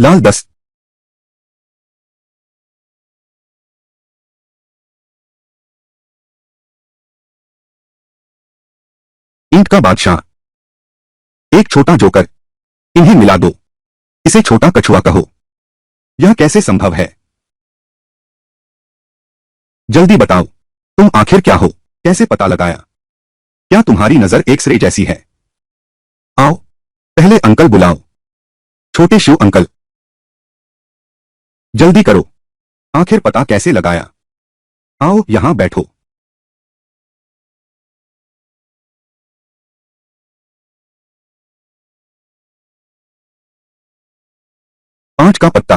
लाल 10। ईंट का बादशाह। एक छोटा जोकर। इन्हें मिला दो। इसे छोटा कछुआ कहो। यह कैसे संभव है? जल्दी बताओ, तुम आखिर क्या हो? कैसे पता लगाया? क्या तुम्हारी नजर एक्सरे जैसी है? आओ, पहले अंकल बुलाओ। छोटे शिव अंकल, जल्दी करो। आखिर पता कैसे लगाया? आओ यहां बैठो। पांच का पत्ता।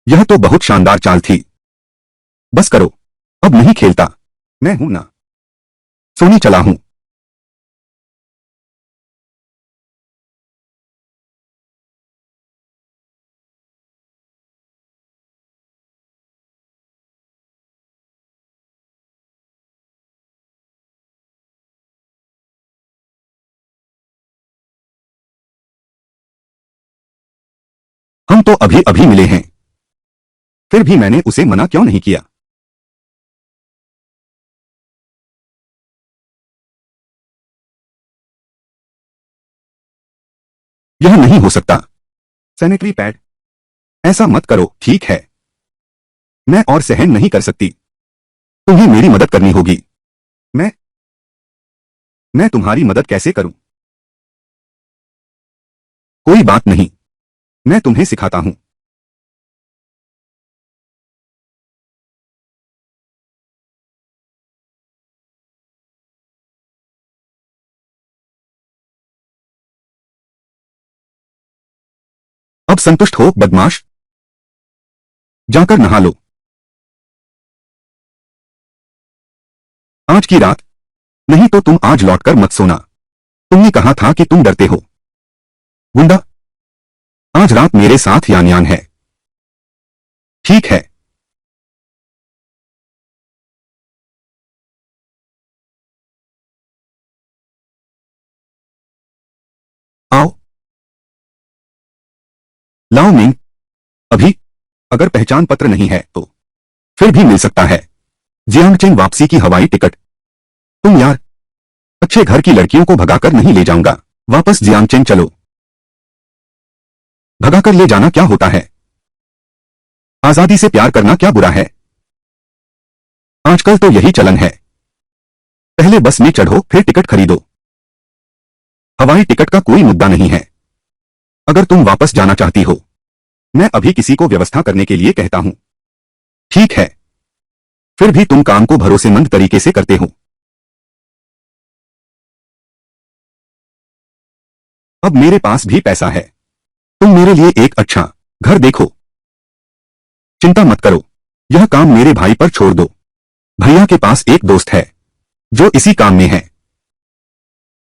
यह तो बहुत शानदार चाल थी। बस करो, अब नहीं खेलता। मैं हूं ना, सोने चला हूं। हम तो अभी अभी मिले हैं, फिर भी मैंने उसे मना क्यों नहीं किया? यह नहीं हो सकता। Sanitary pad. ऐसा मत करो, ठीक है? मैं और सहन नहीं कर सकती। तुम्हें मेरी मदद करनी होगी। मैं मैं तुम्हारी मदद कैसे करूं? कोई बात नहीं, मैं तुम्हें सिखाता हूं। अब संतुष्ट हो बदमाश? जाकर नहा लो। आज की रात, नहीं तो तुम आज लौटकर मत सोना। तुमने कहा था कि तुम डरते हो। गुंडा, आज रात मेरे साथ यान यान है। ठीक है। आओ, लाओ मिंग। अभी अगर पहचान पत्र नहीं है तो फिर भी मिल सकता है। जियांगचेन वापसी की हवाई टिकट। तुम यार, अच्छे घर की लड़कियों को भगाकर नहीं ले जाऊंगा। वापस जियांगचेन चलो। भगाकर ले जाना क्या होता है? आजादी से प्यार करना क्या बुरा है? आजकल तो यही चलन है। पहले बस में चढ़ो फिर टिकट खरीदो। हवाई टिकट का कोई मुद्दा नहीं है। अगर तुम वापस जाना चाहती हो, मैं अभी किसी को व्यवस्था करने के लिए कहता हूं। ठीक है। फिर भी तुम काम को भरोसेमंद तरीके से करते हो। अब मेरे पास भी पैसा है। तुम मेरे लिए एक अच्छा घर देखो। चिंता मत करो, यह काम मेरे भाई पर छोड़ दो। भैया के पास एक दोस्त है जो इसी काम में है।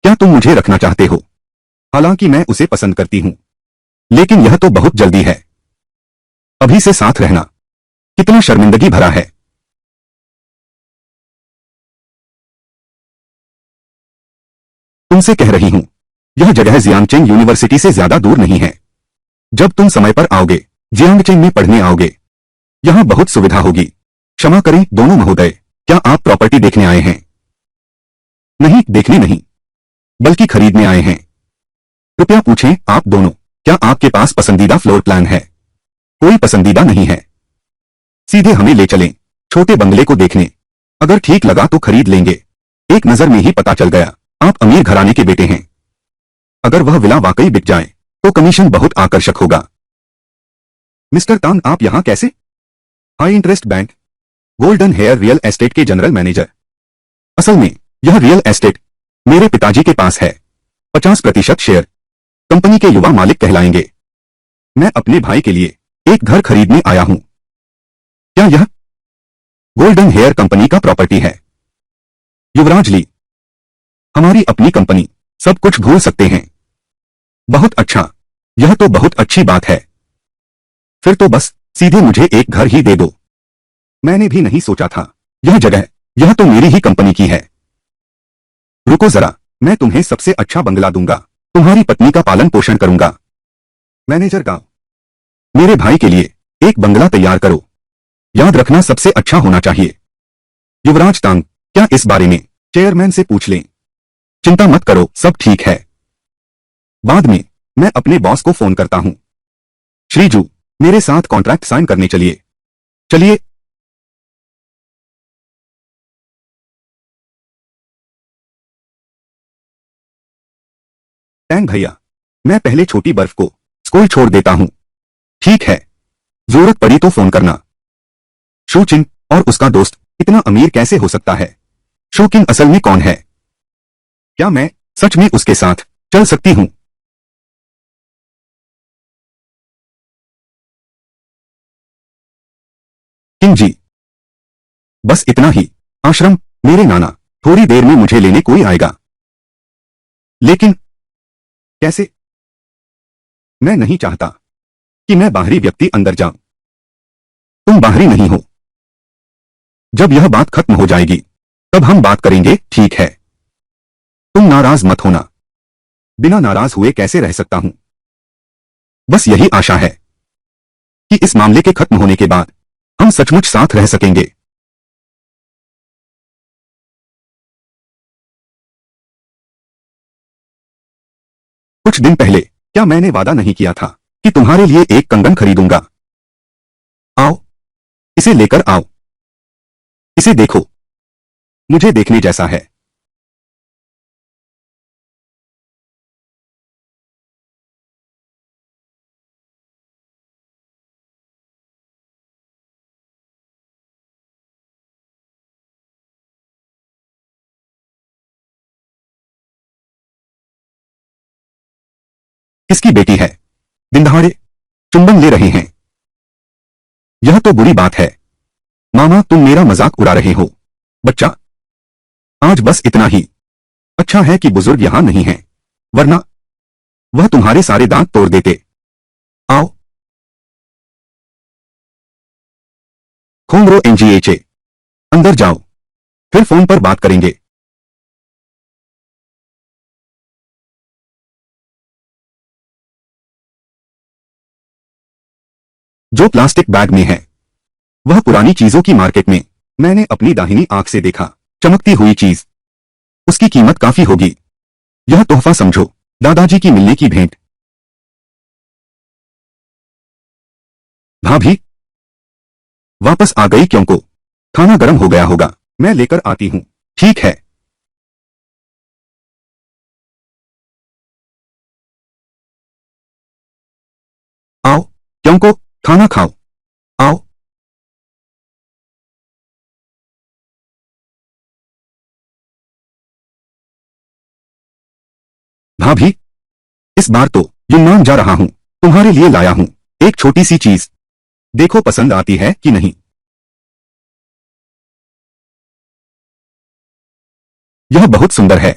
क्या तुम मुझे रखना चाहते हो? हालांकि मैं उसे पसंद करती हूं, लेकिन यह तो बहुत जल्दी है। अभी से साथ रहना कितना शर्मिंदगी भरा है। तुमसे कह रही हूं, यह जगह जियांगचेन यूनिवर्सिटी से ज्यादा दूर नहीं है। जब तुम समय पर आओगे, जियांगचेन में पढ़ने आओगे, यहां बहुत सुविधा होगी। क्षमा करें दोनों महोदय, क्या आप प्रॉपर्टी देखने आए हैं? नहीं, देखने नहीं, बल्कि खरीदने आए हैं। कृपया पूछें आप दोनों, क्या आपके पास पसंदीदा फ्लोर प्लान है? कोई पसंदीदा नहीं है। सीधे हमें ले चलें, छोटे बंगले को देखने। अगर ठीक लगा तो खरीद लेंगे। एक नजर में ही पता चल गया, आप अमीर घराने के बेटे हैं। अगर वह विला वाकई बिक जाए तो कमीशन बहुत आकर्षक होगा। मिस्टर तांग, आप यहां कैसे? High interest bank golden hair real estate के जनरल मैनेजर। असल में यह रियल एस्टेट मेरे पिताजी के पास है। 50% शेयर कंपनी के युवा मालिक कहलाएंगे। मैं अपने भाई के लिए एक घर खरीदने आया हूं। क्या यह गोल्डन हेयर कंपनी का प्रॉपर्टी है? युवराज ली, हमारी अपनी कंपनी, सब कुछ भूल सकते हैं। बहुत अच्छा, यह तो बहुत अच्छी बात है। फिर तो बस सीधे मुझे एक घर ही दे दो। मैंने भी नहीं सोचा था यह जगह, यह तो मेरी ही कंपनी की है। रुको जरा, मैं तुम्हें सबसे अच्छा बंगला दूंगा। तुम्हारी पत्नी का पालन पोषण करूंगा। मैनेजर का, मेरे भाई के लिए एक बंगला तैयार करो। याद रखना सबसे अच्छा होना चाहिए। युवराज तांग, क्या इस बारे में चेयरमैन से पूछ लें? चिंता मत करो, सब ठीक है। बाद में मैं अपने बॉस को फोन करता हूं। श्रीजू, मेरे साथ कॉन्ट्रैक्ट साइन करने चलिए। चलिए। टैंग भैया, मैं पहले छोटी बर्फ को स्कूल छोड़ देता हूं। ठीक है, जरूरत पड़ी तो फोन करना। शोचिन और उसका दोस्त इतना अमीर कैसे हो सकता है? शोकिन असल में कौन है? क्या मैं सच में उसके साथ चल सकती हूं? किंग जी, बस इतना ही। आश्रम, मेरे नाना, थोड़ी देर में मुझे लेने कोई आएगा। लेकिन कैसे? मैं नहीं चाहता कि मैं बाहरी व्यक्ति अंदर जाऊं। तुम बाहरी नहीं हो। जब यह बात खत्म हो जाएगी तब हम बात करेंगे, ठीक है? तुम नाराज मत होना। बिना नाराज हुए कैसे रह सकता हूं? बस यही आशा है कि इस मामले के खत्म होने के बाद हम सचमुच साथ रह सकेंगे। कुछ दिन पहले क्या मैंने वादा नहीं किया था कि तुम्हारे लिए एक कंगन खरीदूंगा? आओ, इसे लेकर आओ। इसे देखो, मुझे देखने जैसा है। किसकी बेटी है? दिन दहाड़े चुंबन ले रहे हैं। यह तो बुरी बात है। मामा, तुम मेरा मजाक उड़ा रहे हो। बच्चा, आज बस इतना ही। अच्छा है कि बुजुर्ग यहां नहीं है, वरना वह तुम्हारे सारे दांत तोड़ देते। आओ। खोंगरो एनजीएचए, अंदर जाओ, फिर फोन पर बात करेंगे। जो प्लास्टिक बैग में है वह पुरानी चीजों की मार्केट में मैंने अपनी दाहिनी आंख से देखा। चमकती हुई चीज, उसकी कीमत काफी होगी। यह तोहफा समझो, दादाजी की मिलने की भेंट। भाभी वापस आ गई क्यों को? खाना गर्म हो गया होगा, मैं लेकर आती हूं। ठीक है। आओ क्यों को, खाना खाओ। आओ। भाभी, इस बार तो यूनान जा रहा हूं, तुम्हारे लिए लाया हूं एक छोटी सी चीज। देखो पसंद आती है कि नहीं। यह बहुत सुंदर है।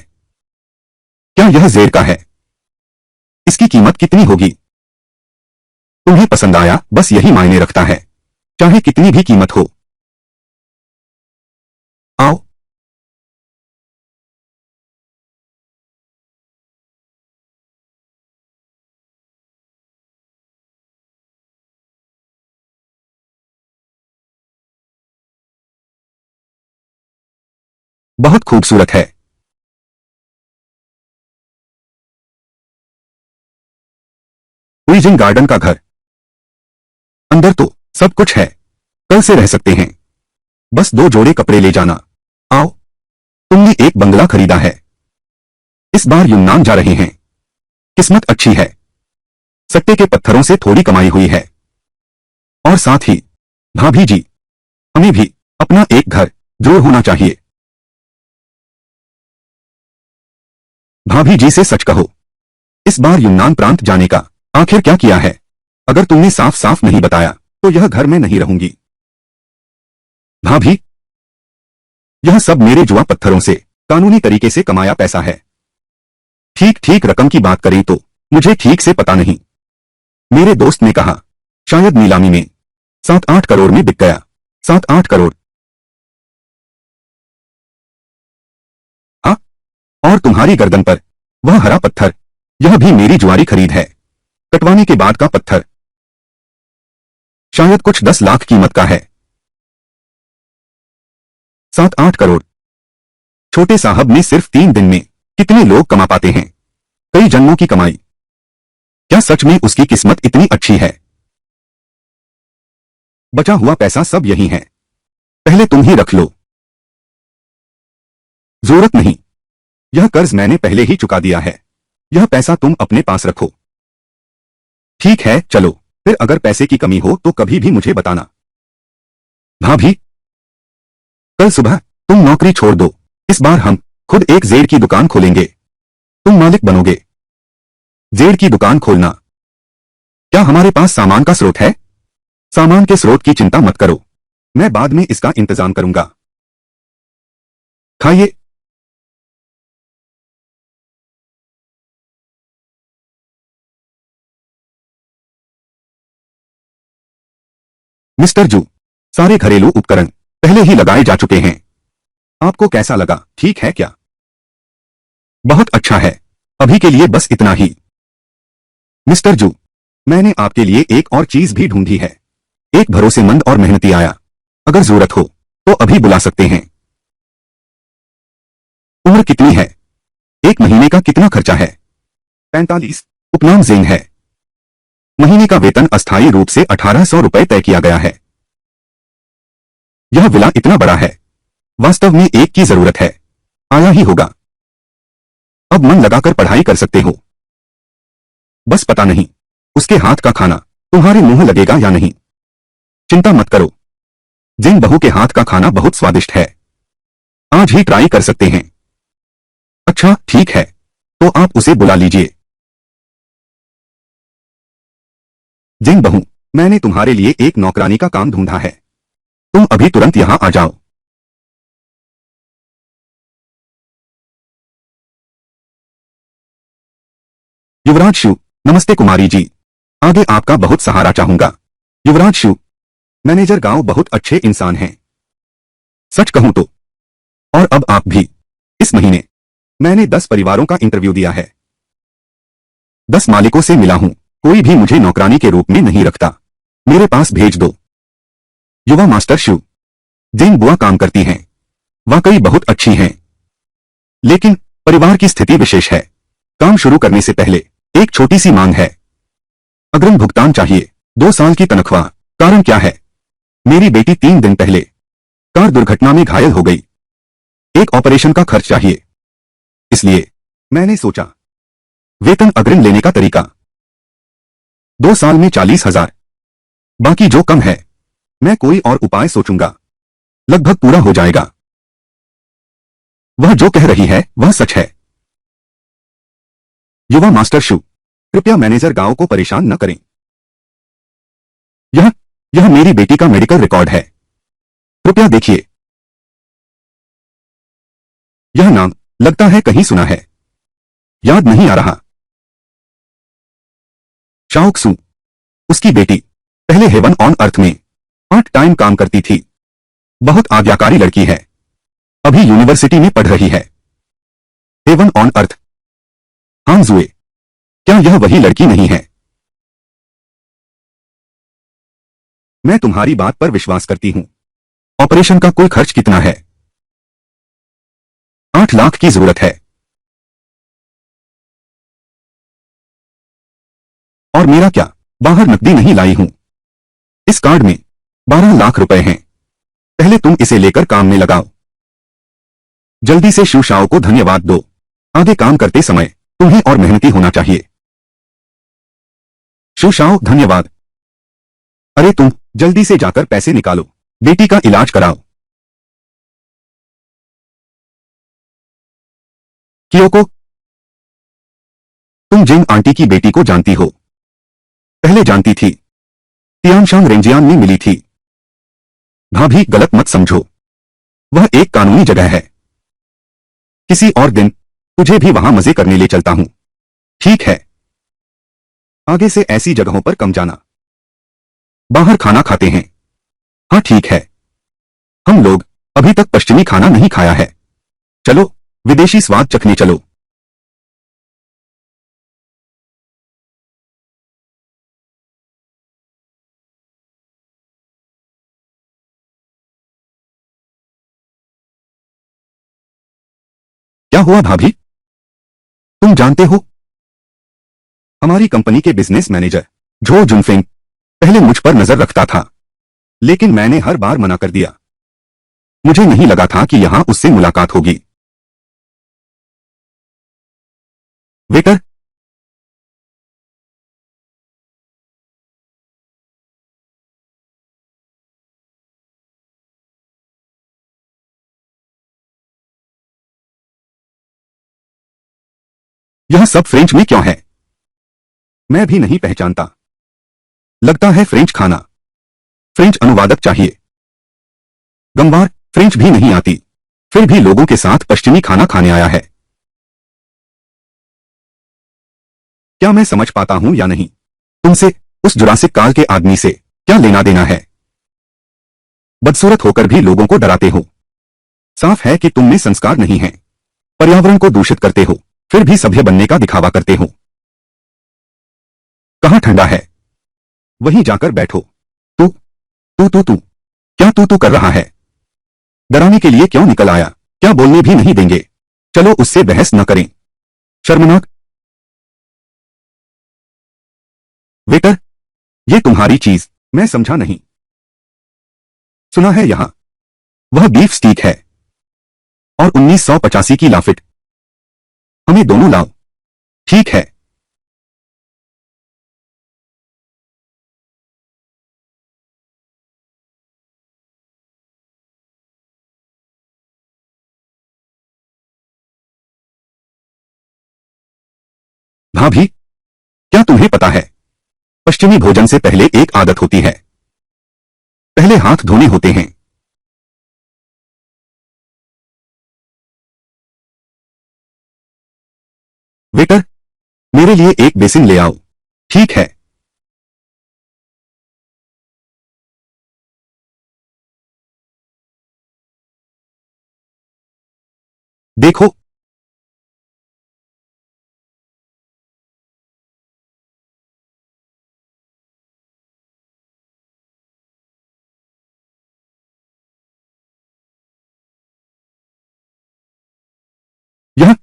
क्या यह जेर का है? इसकी कीमत कितनी होगी? तुम्हें पसंद आया, बस यही मायने रखता है, चाहे कितनी भी कीमत हो। आओ। बहुत खूबसूरत है। उइजिंग गार्डन का घर। अंदर तो सब कुछ है, कल से रह सकते हैं। बस दो जोड़े कपड़े ले जाना। आओ। तुमने एक बंगला खरीदा है, इस बार यूनान जा रहे हैं। किस्मत अच्छी है। सट्टे के पत्थरों से थोड़ी कमाई हुई है। और साथ ही भाभी जी, हमें भी अपना एक घर जरूर होना चाहिए। भाभी जी से सच कहो, इस बार यूनान प्रांत जाने का आखिर क्या किया है? अगर तुमने साफ साफ नहीं बताया तो यह घर में नहीं रहूंगी। भाभी, यह सब मेरे जुआ पत्थरों से कानूनी तरीके से कमाया पैसा है। ठीक ठीक रकम की बात करें तो मुझे ठीक से पता नहीं। मेरे दोस्त ने कहा शायद नीलामी में 7-8 करोड़ में बिक गया। 7-8 करोड़? हाँ। और तुम्हारी गर्दन पर वह हरा पत्थर, यह भी मेरी जुआरी खरीद है। कटवाने के बाद का पत्थर शायद कुछ 10 लाख कीमत का है। 7-8 करोड़। छोटे साहब ने सिर्फ 3 दिन में कितने लोग कमा पाते हैं? कई जन्मों की कमाई। क्या सच में उसकी किस्मत इतनी अच्छी है? बचा हुआ पैसा सब यही है, पहले तुम ही रख लो। जरूरत नहीं, यह कर्ज मैंने पहले ही चुका दिया है। यह पैसा तुम अपने पास रखो। ठीक है, चलो फिर अगर पैसे की कमी हो तो कभी भी मुझे बताना। भाभी, कल सुबह तुम नौकरी छोड़ दो। इस बार हम खुद एक जेड़ की दुकान खोलेंगे। तुम मालिक बनोगे। जेड़ की दुकान खोलना। क्या हमारे पास सामान का स्रोत है? सामान के स्रोत की चिंता मत करो, मैं बाद में इसका इंतजाम करूंगा। खाइए। मिस्टर जू, सारे घरेलू उपकरण पहले ही लगाए जा चुके हैं। आपको कैसा लगा? ठीक है क्या? बहुत अच्छा है। अभी के लिए बस इतना ही। मिस्टर जू, मैंने आपके लिए एक और चीज भी ढूंढी है। एक भरोसेमंद और मेहनती आया। अगर जरूरत हो तो अभी बुला सकते हैं। उम्र कितनी है? 1 महीने का कितना खर्चा है? 45। उपनाम जेन है। महीने का वेतन अस्थायी रूप से 1800 रुपए तय किया गया है। यह विला इतना बड़ा है, वास्तव में एक की जरूरत है। आया ही होगा। अब मन लगाकर पढ़ाई कर सकते हो। बस पता नहीं उसके हाथ का खाना तुम्हारे मुंह लगेगा या नहीं। चिंता मत करो, जिन बहू के हाथ का खाना बहुत स्वादिष्ट है। आज ही ट्राई कर सकते हैं। अच्छा ठीक है, तो आप उसे बुला लीजिए। जिन बहू, मैंने तुम्हारे लिए एक नौकरानी का काम ढूंढा है। तुम अभी तुरंत यहां आ जाओ। युवराज शू, नमस्ते कुमारी जी। आगे आपका बहुत सहारा चाहूंगा। युवराज शू, मैनेजर गांव बहुत अच्छे इंसान हैं, सच कहूं तो। और अब आप भी। इस महीने मैंने 10 परिवारों का इंटरव्यू दिया है। 10 मालिकों से मिला हूं, कोई भी मुझे नौकरानी के रूप में नहीं रखता। मेरे पास भेज दो। युवा मास्टर शू, जिन बुआ काम करती हैं, वाकई बहुत अच्छी हैं, लेकिन परिवार की स्थिति विशेष है। काम शुरू करने से पहले एक छोटी सी मांग है। अग्रिम भुगतान चाहिए। 2 साल की तनख्वाह। कारण क्या है? मेरी बेटी 3 दिन पहले कार दुर्घटना में घायल हो गई। एक ऑपरेशन का खर्च चाहिए, इसलिए मैंने सोचा वेतन अग्रिम लेने का तरीका। 2 साल में 40,000, बाकी जो कम है मैं कोई और उपाय सोचूंगा। लगभग पूरा हो जाएगा। वह जो कह रही है वह सच है। युवा मास्टर शू, कृपया मैनेजर गांव को परेशान न करें। यह यह मेरी बेटी का मेडिकल रिकॉर्ड है। कृपया देखिए। यह नाम लगता है कहीं सुना है, याद नहीं आ रहा। शाओक सू, उसकी बेटी पहले हेवन ऑन अर्थ में पार्ट टाइम काम करती थी। बहुत आज्ञाकारी लड़की है, अभी यूनिवर्सिटी में पढ़ रही है। Heaven on earth, Hangzhou. क्या यह वही लड़की नहीं है? मैं तुम्हारी बात पर विश्वास करती हूं। ऑपरेशन का कुल खर्च कितना है? 8 लाख की जरूरत है। और मेरा क्या, बाहर नकदी नहीं लाई हूं। इस कार्ड में 12 लाख रुपए हैं। पहले तुम इसे लेकर काम में लगाओ। जल्दी से शू शाओ को धन्यवाद दो। आगे काम करते समय तुम्हें और मेहनती होना चाहिए। शू शाओ, धन्यवाद। अरे तुम जल्दी से जाकर पैसे निकालो, बेटी का इलाज कराओ। कियोको, तुम जिंग आंटी की बेटी को जानती हो? पहले जानती थी, तियानशांग रेंजियान में मिली थी। भाभी, गलत मत समझो, वह एक कानूनी जगह है। किसी और दिन तुझे भी वहां मजे करने ले चलता हूं। ठीक है, आगे से ऐसी जगहों पर कम जाना। बाहर खाना खाते हैं। हाँ ठीक है, हम लोग अभी तक पश्चिमी खाना नहीं खाया है। चलो विदेशी स्वाद चखने चलो। हुआ भाभी? तुम जानते हो, हमारी कंपनी के बिजनेस मैनेजर जो जुनफिंग पहले मुझ पर नजर रखता था, लेकिन मैंने हर बार मना कर दिया। मुझे नहीं लगा था कि यहां उससे मुलाकात होगी। वेटर, यह सब फ्रेंच में क्यों है? मैं भी नहीं पहचानता। लगता है फ्रेंच खाना। फ्रेंच अनुवादक चाहिए। गमवार, फ्रेंच भी नहीं आती, फिर भी लोगों के साथ पश्चिमी खाना खाने आया है। क्या मैं समझ पाता हूं या नहीं? तुमसे, उस जुरासिक काल के आदमी से क्या लेना देना है? बदसूरत होकर भी लोगों को डराते हो। साफ है कि तुम में संस्कार नहीं है। पर्यावरण को दूषित करते हो, फिर भी सभ्य बनने का दिखावा करते हो। कहां ठंडा है? वहीं जाकर बैठो। तू तू क्या तू कर रहा है? डराने के लिए क्यों निकल आया? क्या बोलने भी नहीं देंगे? चलो उससे बहस न करें। शर्मनाक। वेटर, ये तुम्हारी चीज। मैं समझा नहीं। सुना है यहां वह बीफ स्टीक है और 1985 की लाफिट। हमें दोनों लाओ। ठीक है। भाभी, क्या तुम्हें पता है, पश्चिमी भोजन से पहले एक आदत होती है। पहले हाथ धोने होते हैं। वेटर, मेरे लिए एक बेसिन ले आओ। ठीक है। देखो, यह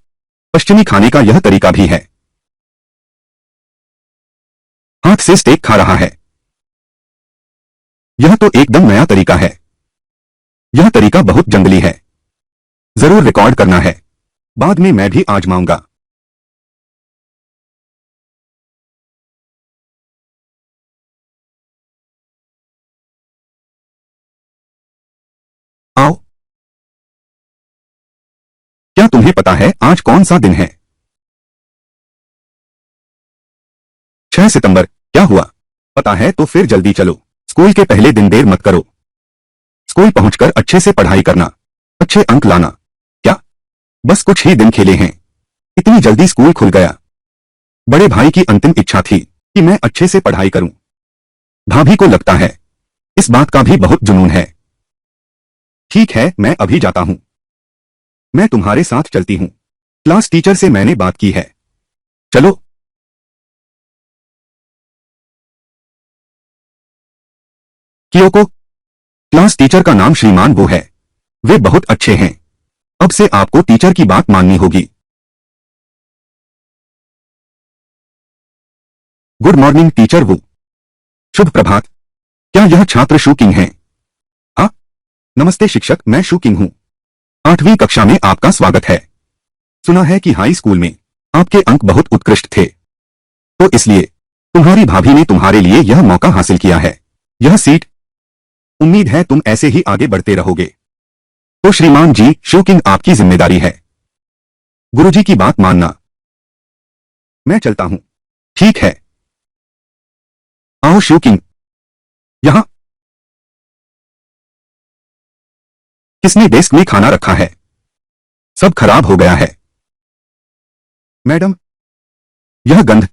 पश्चिमी खाने का यह तरीका भी है। हाथ से स्टेक खा रहा है। यह तो एकदम नया तरीका है। यह तरीका बहुत जंगली है। जरूर रिकॉर्ड करना है। बाद में मैं भी आजमाऊंगा। आओ। क्या तुम्हें पता है आज कौन सा दिन है? 6 सितंबर। क्या हुआ? पता है तो फिर जल्दी चलो। स्कूल के पहले दिन देर मत करो। स्कूल पहुंचकर अच्छे से पढ़ाई करना, अच्छे अंक लाना। क्या? बस कुछ ही दिन खेले हैं, इतनी जल्दी स्कूल खुल गया। बड़े भाई की अंतिम इच्छा थी कि मैं अच्छे से पढ़ाई करूं। भाभी को लगता है इस बात का भी बहुत जुनून है। ठीक है, मैं अभी जाता हूं। मैं तुम्हारे साथ चलती हूं। क्लास टीचर से मैंने बात की है। चलो। कियोको, क्लास टीचर का नाम श्रीमान वो है। वे बहुत अच्छे हैं। अब से आपको टीचर की बात माननी होगी। गुड मॉर्निंग टीचर वू। शुभ प्रभात। क्या यह छात्र शू किंग हैं? हाँ। नमस्ते शिक्षक, मैं शू किंग हूं। 8वीं कक्षा में आपका स्वागत है। सुना है कि हाई स्कूल में आपके अंक बहुत उत्कृष्ट थे, तो इसलिए तुम्हारी भाभी ने तुम्हारे लिए यह मौका हासिल किया है। यह सीट। उम्मीद है तुम ऐसे ही आगे बढ़ते रहोगे। तो श्रीमान जी, शू किंग आपकी जिम्मेदारी है। गुरुजी की बात मानना। मैं चलता हूं। ठीक है। आओ शू किंग। यहां किसने डेस्क में खाना रखा है? सब खराब हो गया है। मैडम, यह गंध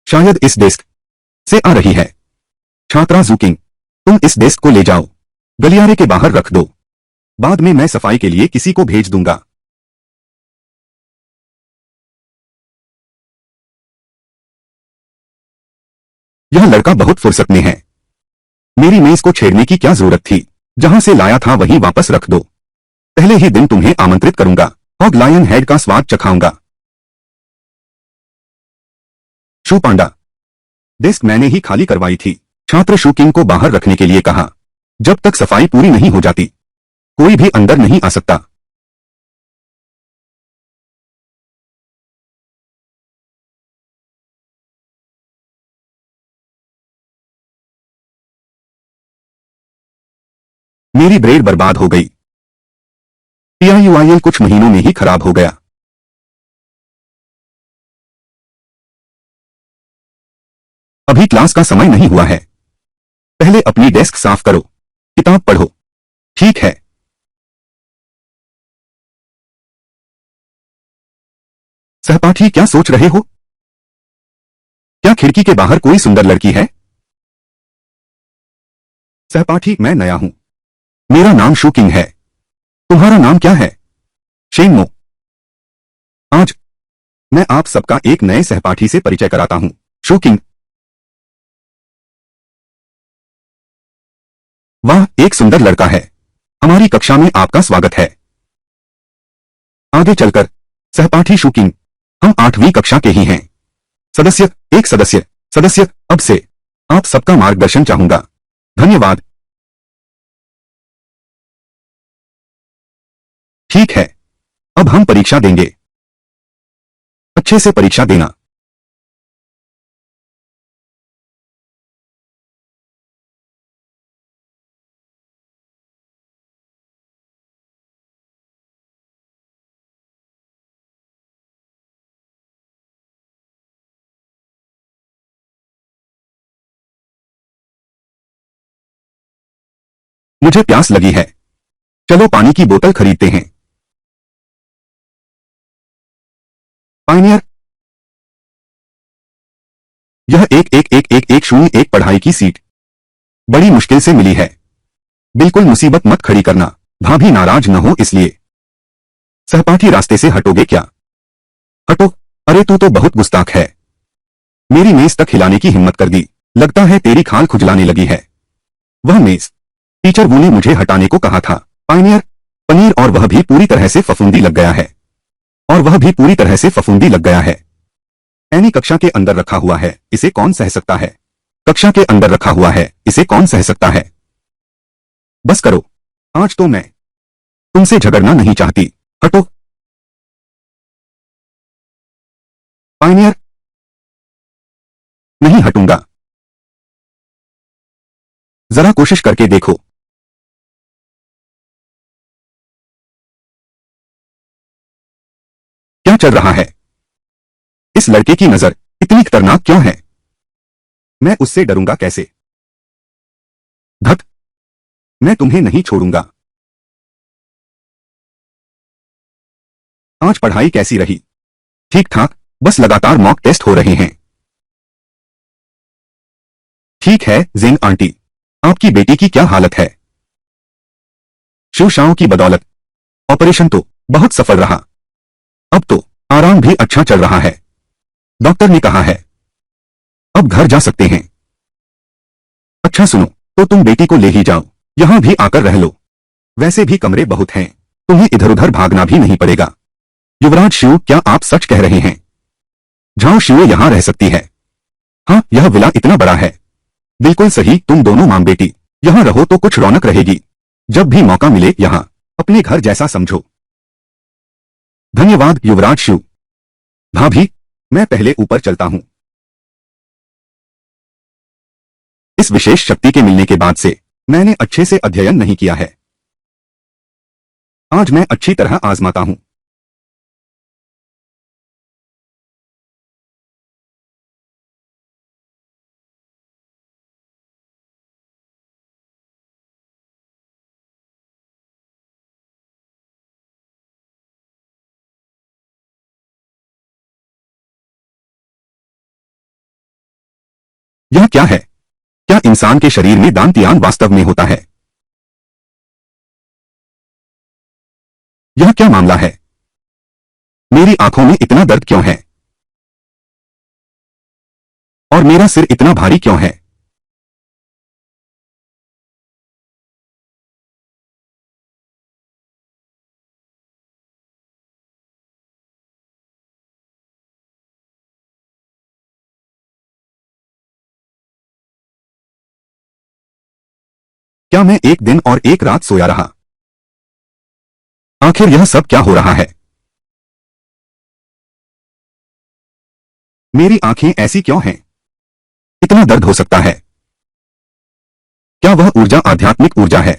शायद इस डेस्क से आ रही है। छात्रा जूकिंग, तुम इस डेस्क को ले जाओ, गलियारे के बाहर रख दो। बाद में मैं सफाई के लिए किसी को भेज दूंगा। यह लड़का बहुत फुर्सत में है। मेरी मेज को छेड़ने की क्या जरूरत थी? जहां से लाया था वहीं वापस रख दो। पहले ही दिन तुम्हें आमंत्रित करूंगा। हॉग लायन हेड का स्वाद चखाऊंगा। शू पांडा, डेस्क मैंने ही खाली करवाई थी। छात्र शू किंग को बाहर रखने के लिए कहा। जब तक सफाई पूरी नहीं हो जाती कोई भी अंदर नहीं आ सकता। मेरी ब्रेड बर्बाद हो गई। पीआईयूआईएल कुछ महीनों में ही खराब हो गया। अभी क्लास का समय नहीं हुआ है। पहले अपनी डेस्क साफ करो, किताब पढ़ो। ठीक है। सहपाठी क्या सोच रहे हो? क्या खिड़की के बाहर कोई सुंदर लड़की है? सहपाठी, मैं नया हूं। मेरा नाम शू किंग है। तुम्हारा नाम क्या है? शेंगमो। आज मैं आप सबका एक नए सहपाठी से परिचय कराता हूं। शू किंग। वाह, एक सुंदर लड़का है। हमारी कक्षा में आपका स्वागत है। आगे चलकर सहपाठी शू किंग, हम 8वीं कक्षा के ही हैं। सदस्य, एक सदस्य। सदस्य, अब से आप सबका मार्गदर्शन चाहूंगा। धन्यवाद। ठीक है, अब हम परीक्षा देंगे। अच्छे से परीक्षा देना। मुझे प्यास लगी है। चलो पानी की बोतल खरीदते हैं। पायनियर। यह एक शून्य एक पढ़ाई की सीट बड़ी मुश्किल से मिली है। बिल्कुल मुसीबत मत खड़ी करना, भाभी नाराज न हो इसलिए। सहपाठी, रास्ते से हटोगे क्या? हटो। अरे तू तो बहुत गुस्ताख है। मेरी मेज तक हिलाने की हिम्मत कर दी। लगता है तेरी खाल खुजलाने लगी है। वह मेज टीचर वू ने मुझे हटाने को कहा था। पायनियर। पनीर, और वह भी पूरी तरह से फफूंदी लग गया है। और वह भी पूरी तरह से फफूंदी लग गया है। एनी कक्षा के अंदर रखा हुआ है, इसे कौन सह सकता है? कक्षा के अंदर रखा हुआ है, इसे कौन सह सकता है? बस करो। आज तो मैं तुमसे झगड़ना नहीं चाहती। हटो। पायनियर। नहीं हटूंगा। जरा कोशिश करके देखो। क्या चल रहा है? इस लड़के की नजर इतनी खतरनाक क्यों है? मैं उससे डरूंगा कैसे? धत। मैं तुम्हें नहीं छोड़ूंगा। आज पढ़ाई कैसी रही? ठीक ठाक, बस लगातार मॉक टेस्ट हो रहे हैं। ठीक है जिंग आंटी, आपकी बेटी की क्या हालत है? शिव शाओ की बदौलत ऑपरेशन तो बहुत सफल रहा। अब तो आराम भी अच्छा चल रहा है। डॉक्टर ने कहा है अब घर जा सकते हैं। अच्छा सुनो, तो तुम बेटी को ले ही जाओ, यहां भी आकर रह लो। वैसे भी कमरे बहुत हैं, तुम्हें इधर उधर भागना भी नहीं पड़ेगा। युवराज शिव, क्या आप सच कह रहे हैं? झाओ शिव यहां रह सकती है। हाँ, यह विला इतना बड़ा है। बिल्कुल सही, तुम दोनों मां बेटी यहां रहो तो कुछ रौनक रहेगी। जब भी मौका मिले यहां अपने घर जैसा समझो। धन्यवाद युवराज शिव। भाभी, मैं पहले ऊपर चलता हूं। इस विशेष शक्ति के मिलने के बाद से मैंने अच्छे से अध्ययन नहीं किया है। आज मैं अच्छी तरह आजमाता हूं। यह क्या है? क्या इंसान के शरीर में दांतियान वास्तव में होता है? यह क्या मामला है? मेरी आंखों में इतना दर्द क्यों है? और मेरा सिर इतना भारी क्यों है? क्या मैं एक दिन और एक रात सोया रहा? आखिर यह सब क्या हो रहा है? मेरी आंखें ऐसी क्यों हैं? इतना दर्द हो सकता है? क्या वह ऊर्जा आध्यात्मिक ऊर्जा है?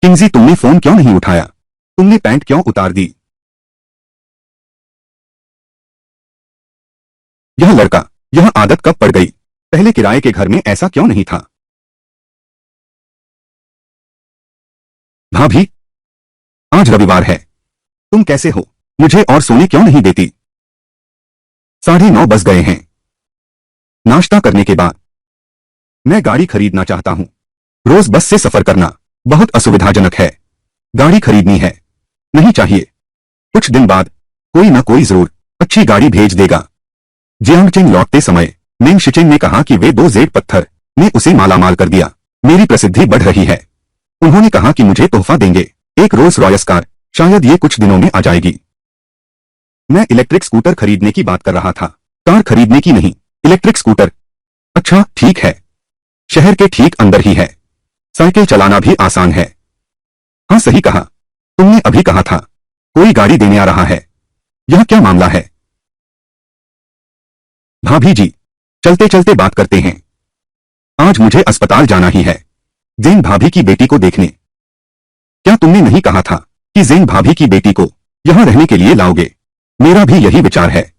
किंगजी, तुमने फोन क्यों नहीं उठाया? तुमने पैंट क्यों उतार दी? यह लड़का, यह आदत कब पड़ गई? पहले किराए के घर में ऐसा क्यों नहीं था? भाभी, आज रविवार है। तुम कैसे हो? मुझे और सोने क्यों नहीं देती? 9:30 बज गए हैं। नाश्ता करने के बाद मैं गाड़ी खरीदना चाहता हूँ। रोज बस से सफर करना बहुत असुविधाजनक है। गाड़ी खरीदनी है। नहीं चाहिए। कुछ दिन बाद कोई न कोई जरूर अच्छी गाड़ी भेज देगा। जियांगचेन लौटते समय मेंग शिचेंग ने कहा कि वे 2 जेड पत्थर ने उसे मालामाल कर दिया। मेरी प्रसिद्धि बढ़ रही है। उन्होंने कहा कि मुझे तोहफा देंगे, एक रोल्स रॉयस कार। शायद ये कुछ दिनों में आ जाएगी। मैं इलेक्ट्रिक स्कूटर खरीदने की बात कर रहा था, कार खरीदने की नहीं। Electric scooter? अच्छा, ठीक है। शहर के ठीक अंदर ही है। साइकिल चलाना भी आसान है। हाँ, सही कहा। तुमने अभी कहा था कोई गाड़ी देने आ रहा है। यह क्या मामला है? भाभी जी, चलते चलते बात करते हैं। आज मुझे अस्पताल जाना ही है, जेन भाभी की बेटी को देखने। क्या तुमने नहीं कहा था कि जेन भाभी की बेटी को यहां रहने के लिए लाओगे? मेरा भी यही विचार है।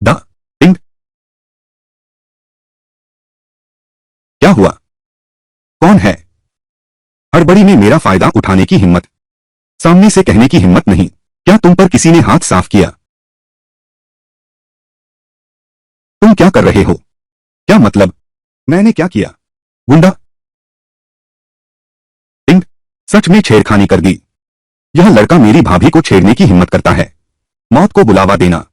द इंग, क्या हुआ? कौन है? हड़बड़ी में मेरा फायदा उठाने की हिम्मत, सामने से कहने की हिम्मत नहीं। क्या तुम पर किसी ने हाथ साफ किया? तुम क्या कर रहे हो? क्या मतलब? मैंने क्या किया? गुंडा? इंग, सच में छेड़खानी कर दी। यह लड़का मेरी भाभी को छेड़ने की हिम्मत करता है। मौत को बुलावा देना।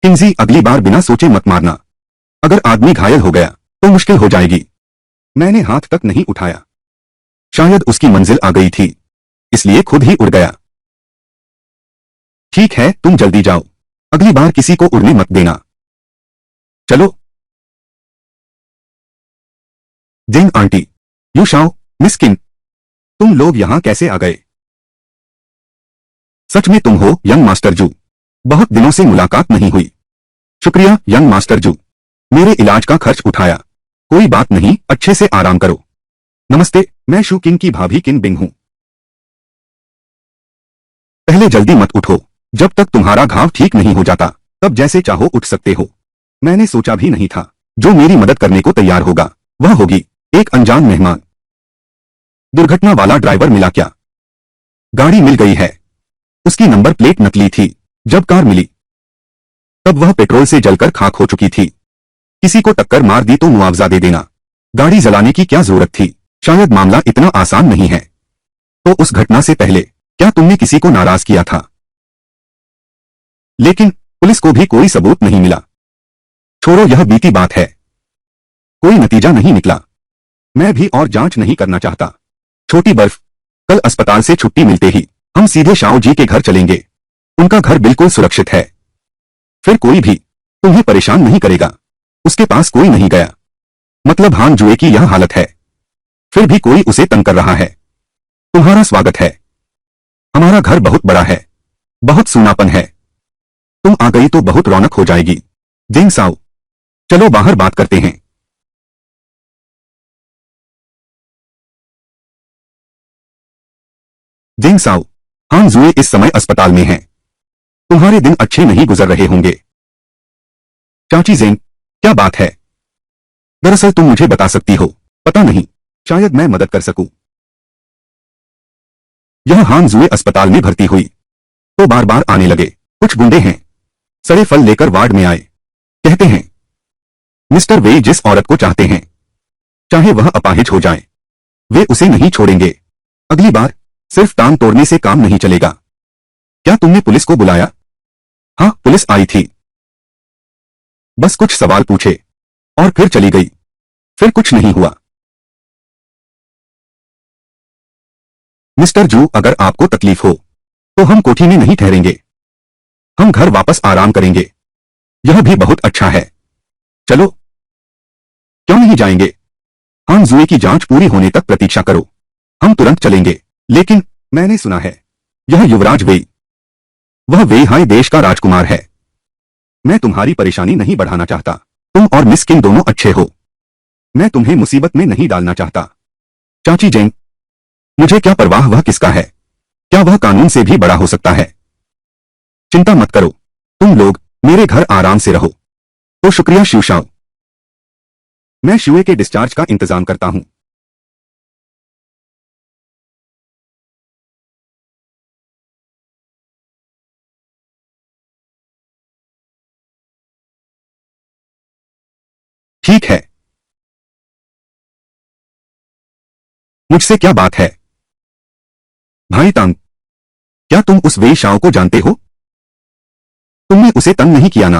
किंगजी, अगली बार बिना सोचे मत मारना। अगर आदमी घायल हो गया तो मुश्किल हो जाएगी। मैंने हाथ तक नहीं उठाया। शायद उसकी मंजिल आ गई थी, इसलिए खुद ही उड़ गया। ठीक है, तुम जल्दी जाओ। अगली बार किसी को उड़ने मत देना। चलो। जेन आंटी, यू शाओ, मिस किन, तुम लोग यहां कैसे आ गए? सच में तुम हो यंग मास्टर जू? बहुत दिनों से मुलाकात नहीं हुई। शुक्रिया यंग मास्टर जू, मेरे इलाज का खर्च उठाया। कोई बात नहीं, अच्छे से आराम करो। नमस्ते, मैं शू किंग की भाभी किन बिंग हूं। पहले जल्दी मत उठो। जब तक तुम्हारा घाव ठीक नहीं हो जाता तब जैसे चाहो उठ सकते हो। मैंने सोचा भी नहीं था जो मेरी मदद करने को तैयार होगा वह होगी एक अनजान मेहमान। दुर्घटना वाला ड्राइवर मिला क्या? गाड़ी मिल गई है। उसकी नंबर प्लेट नकली थी। जब कार मिली तब वह पेट्रोल से जलकर खाक हो चुकी थी। किसी को टक्कर मार दी तो मुआवजा दे देना। गाड़ी जलाने की क्या जरूरत थी? शायद मामला इतना आसान नहीं है। तो उस घटना से पहले क्या तुमने किसी को नाराज किया था? लेकिन पुलिस को भी कोई सबूत नहीं मिला। छोड़ो, यह बीती बात है। कोई नतीजा नहीं निकला। मैं भी और जांच नहीं करना चाहता। छोटी बर्फ, कल अस्पताल से छुट्टी मिलते ही हम सीधे शाओ जी के घर चलेंगे। उनका घर बिल्कुल सुरक्षित है। फिर कोई भी तुम्हें परेशान नहीं करेगा। उसके पास कोई नहीं गया। मतलब हान जुए की यह हालत है, फिर भी कोई उसे तंग कर रहा है। तुम्हारा स्वागत है। हमारा घर बहुत बड़ा है, बहुत सूनापन है। तुम आ गई तो बहुत रौनक हो जाएगी। जेंग साओ, चलो बाहर बात करते हैं। जेंग साओ, हान जुए इस समय अस्पताल में हैं। तुम्हारे दिन अच्छे नहीं गुजर रहे होंगे। चाची जेंग, क्या बात है? दरअसल तुम मुझे बता सकती हो? पता नहीं, शायद मैं मदद कर सकूं। यह हान जुए अस्पताल में भर्ती हुई तो बार बार आने लगे। कुछ गुंडे हैं सड़े फल लेकर वार्ड में आए। कहते हैं, मिस्टर वे जिस औरत को चाहते हैं, चाहे वह अपाहिज हो जाए, वे उसे नहीं छोड़ेंगे। अगली बार सिर्फ टांग तोड़ने से काम नहीं चलेगा। क्या तुमने पुलिस को बुलाया? हाँ, पुलिस आई थी। बस कुछ सवाल पूछे और फिर चली गई। फिर कुछ नहीं हुआ। मिस्टर जू, अगर आपको तकलीफ हो तो हम कोठी में नहीं ठहरेंगे। हम घर वापस आराम करेंगे। यह भी बहुत अच्छा है। चलो। क्यों नहीं जाएंगे? हान जुए की जांच पूरी होने तक प्रतीक्षा करो। हम तुरंत चलेंगे। लेकिन मैंने सुना है यह युवराज वेई, वह वेई हाई देश का राजकुमार है। मैं तुम्हारी परेशानी नहीं बढ़ाना चाहता। तुम और मिस किंग दोनों अच्छे हो। मैं तुम्हें मुसीबत में नहीं डालना चाहता। चाची जेंग, मुझे क्या परवाह वह किसका है। क्या वह कानून से भी बड़ा हो सकता है? चिंता मत करो। तुम लोग मेरे घर आराम से रहो। तो शुक्रिया शिवशाओ। मैं शुए के डिस्चार्ज का इंतजाम करता हूं। ठीक है। मुझसे क्या बात है? भाई तांग, क्या तुम उस वेई शाओ को जानते हो? तुमने उसे तंग नहीं किया ना?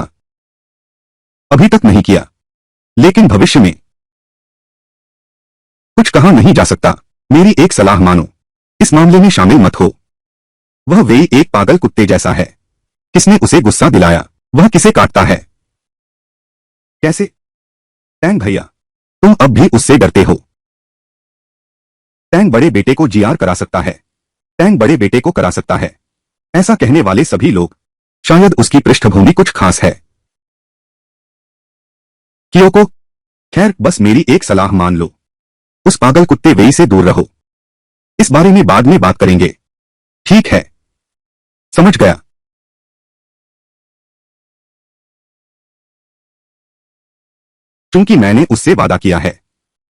अभी तक नहीं किया, लेकिन भविष्य में कुछ कहा नहीं जा सकता। मेरी एक सलाह मानो, इस मामले में शामिल मत हो। वह वेई एक पागल कुत्ते जैसा है। किसने उसे गुस्सा दिलाया? वह किसे काटता है? कैसे? टैंग भैया, तुम अब भी उससे डरते हो। टैंग बड़े बेटे को जीआर करा सकता है। टैंग बड़े बेटे को करा सकता है। ऐसा कहने वाले सभी लोग, शायद उसकी पृष्ठभूमि कुछ खास है। कियोको, खैर बस मेरी एक सलाह मान लो। उस पागल कुत्ते वेई से दूर रहो। इस बारे में बाद में बात करेंगे। ठीक है, समझ गया। क्योंकि मैंने उससे वादा किया है,